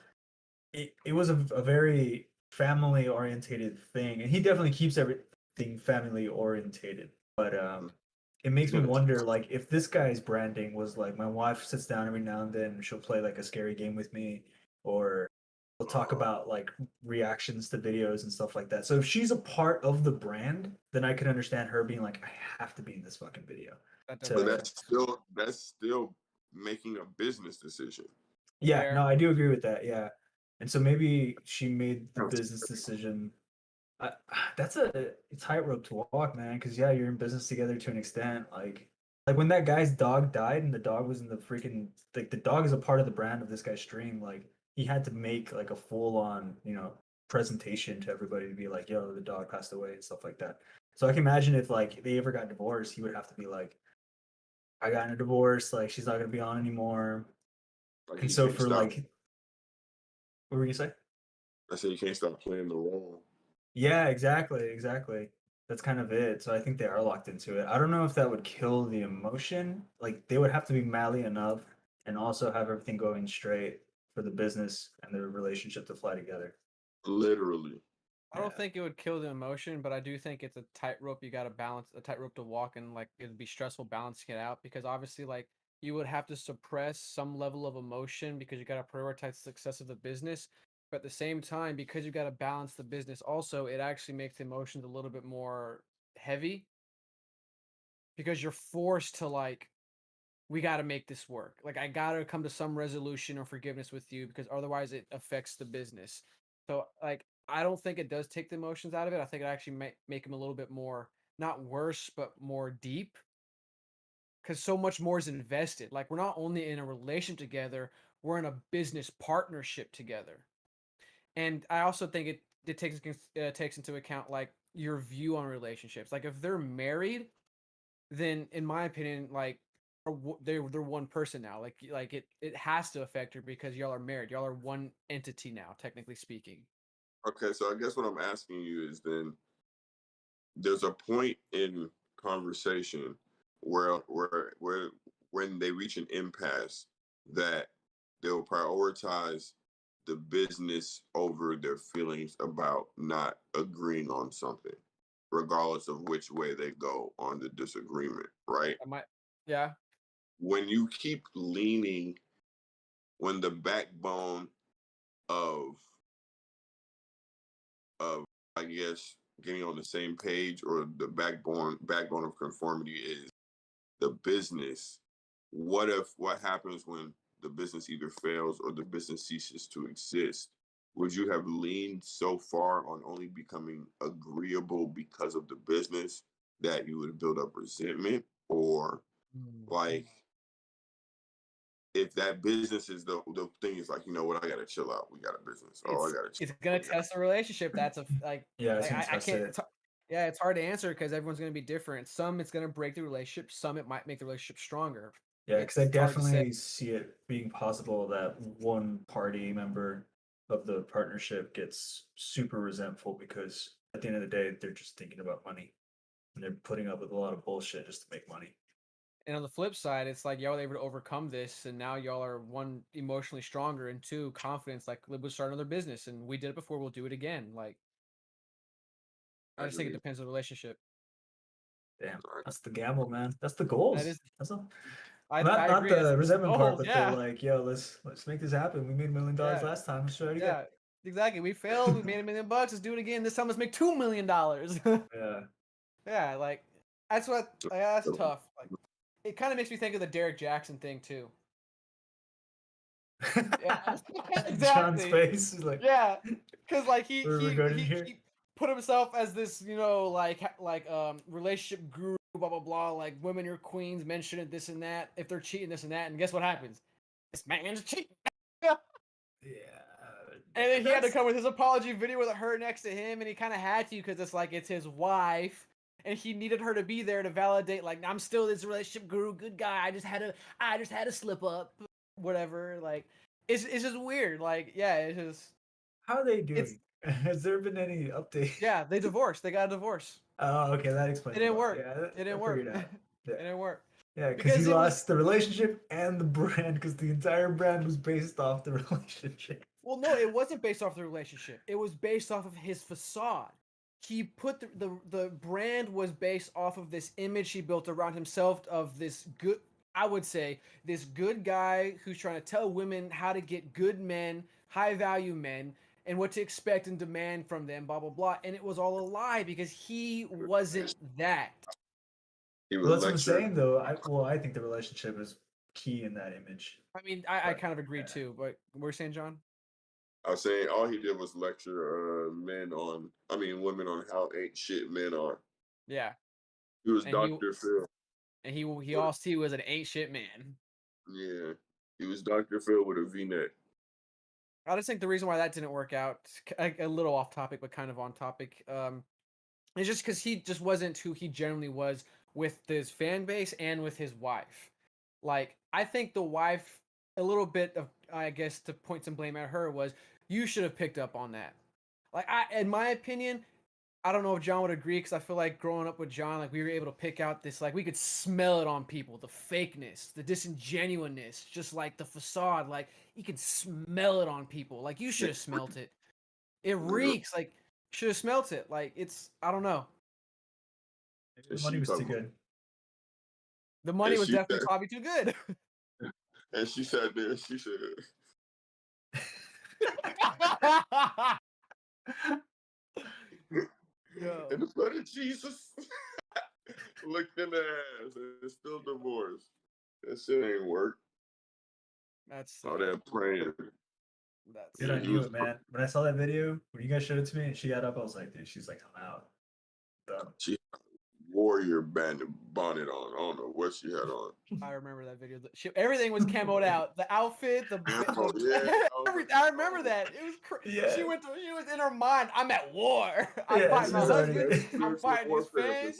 it was a very family orientated thing, and he definitely keeps everything family orientated. But it makes me wonder, like, if this guy's branding was like, my wife sits down every now and then, she'll play like a scary game with me, or we'll talk about like reactions to videos and stuff like that. So if she's a part of the brand, then I could understand her being like, I have to be in this fucking video. That does to- But make that's still making a business decision. Yeah, Fair. no, I do agree with that. Yeah. And so maybe she made the business decision. That's a tightrope to walk, man. Because yeah, you're in business together to an extent. Like when that guy's dog died and the dog was in the freaking like the dog is a part of the brand of this guy's stream. Like he had to make like a full on presentation to everybody to be like, yo, the dog passed away and stuff like that. So I can imagine if like they ever got divorced, he would have to be like, I got in a divorce. Like she's not gonna be on anymore. Like And you so can't for stop. like, what were you gonna say? I said you can't stop playing the role. Yeah, exactly. That's kind of it. So I think they are locked into it. I don't know if that would kill the emotion. Like they would have to be manly enough and also have everything going straight for the business and the relationship to fly together. Literally. I don't Yeah. think it would kill the emotion, but I do think it's a tightrope you got to balance, a tightrope to walk, and like it'd be stressful balancing it out because obviously, like you would have to suppress some level of emotion because you got to prioritize the success of the business. But at the same time, because you got to balance the business, also it actually makes the emotions a little bit more heavy because you're forced to like we got to make this work. Like I got to come to some resolution or forgiveness with you because otherwise it affects the business. So like I don't think it does take the emotions out of it. I think it actually make them a little bit more not worse but more deep cuz so much more is invested. Like we're not only in a relationship together, we're in a business partnership together. And I also think it takes into account like your view on relationships. Like if they're married, then in my opinion, like they're one person now. Like it has to affect her because y'all are married. Y'all are one entity now, technically speaking. Okay, so I guess what I'm asking you is then there's a point in conversation where when they reach an impasse that they'll prioritize the business over their feelings about not agreeing on something, regardless of which way they go on the disagreement, right? Yeah. When you keep leaning, when the backbone of of I guess getting on the same page, or the backbone of conformity is the business, what happens when the business either fails or the business ceases to exist? Would you have leaned so far on only becoming agreeable because of the business that you would build up resentment? Or like, if that business is the thing, is like, you know what, I gotta chill out. We got a business. Oh, I gotta chill. It's gonna test the relationship. That's Yeah, it's gonna I test can't. it. Yeah, it's hard to answer because everyone's gonna be different. Some it's gonna break the relationship. Some it might make the relationship stronger. Yeah, because I It's hard to say. definitely see it being possible that one party member of the partnership gets super resentful because at the end of the day, they're just thinking about money and they're putting up with a lot of bullshit just to make money. And on the flip side, it's like y'all were able to overcome this, and now y'all are one emotionally stronger, and two confidence. Like we'll start another business, and we did it before. We'll do it again. Like I just think it depends on the relationship. Damn, that's the gamble, man. That's the goals. That is. That's a, I not agree. the resentment part, goals, but yeah. the like, yo, let's make this happen. We made $1 million Yeah. last time. Let's try it again. Yeah, exactly. We failed. We made $1 million. Let's do it again. This time, let's make $2 million. Yeah. Yeah, like that's what. That's tough. Like it kind of makes me think of the Derek Jackson thing too. Yeah, exactly. John's face is like, Yeah, because like he put himself as this, relationship guru, blah blah blah. Like women are queens, men shouldn't this and that. If they're cheating, this and that, and guess what happens? This man's cheating. yeah. And then he had to come with his apology video with her next to him, and he kind of had to because it's his wife, and he needed her to be there to validate. Like I'm still this relationship guru, good guy. I just had to slip up, whatever. Like it's just weird. Like yeah, it's just. How are they doing? Has there been any update? Yeah, they divorced. They got a divorce. Oh, okay, that explains. It didn't work. Yeah, it didn't work. Yeah. It didn't work. Yeah, because he lost the relationship and the brand because the entire brand was based off the relationship. Well, no, it wasn't based off the relationship. It was based off of his facade. He put the brand was based off of this image he built around himself of this good, I would say, this good guy who's trying to tell women how to get good men, high value men, and what to expect and demand from them, blah, blah, blah. And it was all a lie because he wasn't that. Well, that's what I'm saying, though. I think the relationship is key in that image. I mean, I kind of agree too, but what were you saying, John? I was saying all he did was lecture women on how ain't shit men are. Yeah. He was Dr. Phil. And he also was an ain't shit man. Yeah. He was Dr. Phil with a V-neck. I just think the reason why that didn't work out, a little off topic, but kind of on topic, is just because he just wasn't who he generally was with his fan base and with his wife. Like, I think the wife, a little bit of, I guess, to point some blame at her was, you should have picked up on that. Like, in my opinion, I don't know if John would agree, because I feel like growing up with John, like, we were able to pick out this, like, we could smell it on people, the fakeness, the disingenuousness, just like the facade, like, you could smell it on people. Like, you should have smelt it. It reeks. Like, should have smelt it. Like, it's, I don't know. The money was too good. The money was definitely probably too good. And she sat there, she said, in the blood of Jesus, looked in the ass and still divorced. That shit ain't work. That's all that praying. Dude, I knew it, man. When I saw that video, when you guys showed it to me and she got up, I was like, dude, she's like, I'm out. Done. She had a warrior bonnet on. I don't know what she had on. I remember that video. Everything was camoed out. The outfit, everything. I remember that. It was crazy. She was in her mind. I'm at war. I'm fighting my husband. I'm fighting his fans.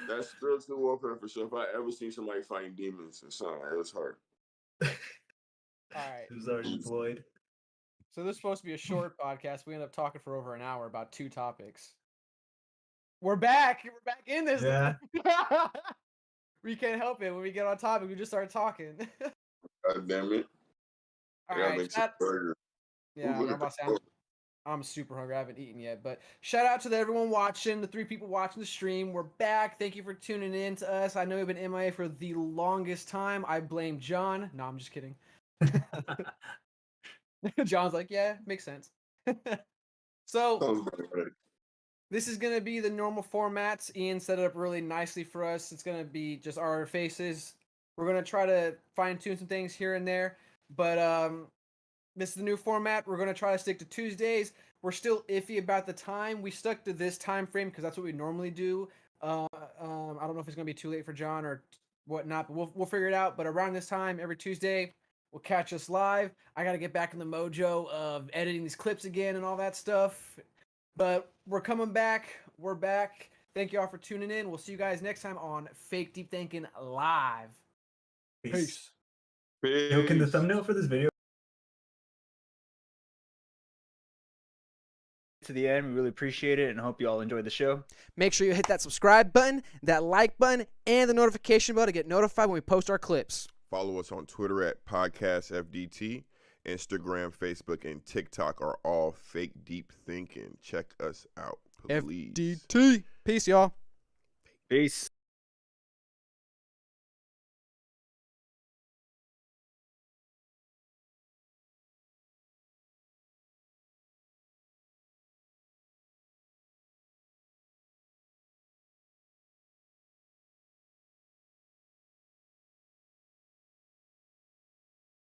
That's spiritual warfare for sure. If I ever seen somebody fighting demons or something, it was hard. All right. It was already deployed. So this is supposed to be a short podcast. We end up talking for over an hour about 2 topics. We're back. We're back in this. Yeah. We can't help it. When we get on topic, we just start talking. God damn it. All I gotta right. make some burger. Yeah, Ooh, look I'm at about to say, the I'm super hungry. I haven't eaten yet. But shout out to everyone watching, the 3 people watching the stream. We're back. Thank you for tuning in to us. I know we've been MIA for the longest time. I blame John. No, I'm just kidding. John's like, yeah, makes sense. So sounds about right. this is going to be the normal formats. Ian set it up really nicely for us. It's going to be just our faces. We're going to try to fine tune some things here and there. But this is the new format. We're going to try to stick to Tuesdays. We're still iffy about the time. We stuck to this time frame because that's what we normally do. I don't know if it's going to be too late for John or whatnot, but we'll figure it out. But around this time, every Tuesday, we'll catch us live. I got to get back in the mojo of editing these clips again and all that stuff. But we're coming back. We're back. Thank you all for tuning in. We'll see you guys next time on Fake Deep Thinking Live. Peace. Yo, can the Peace. thumbnail for this video to the end? We really appreciate it and hope you all enjoyed the show. Make sure you hit that subscribe button, that like button, and the notification bell to get notified when we post our clips. Follow us on Twitter at PodcastFDT. Instagram, Facebook, and TikTok are all Fake Deep Thinking. Check us out, please. FDT. Peace, y'all. Peace.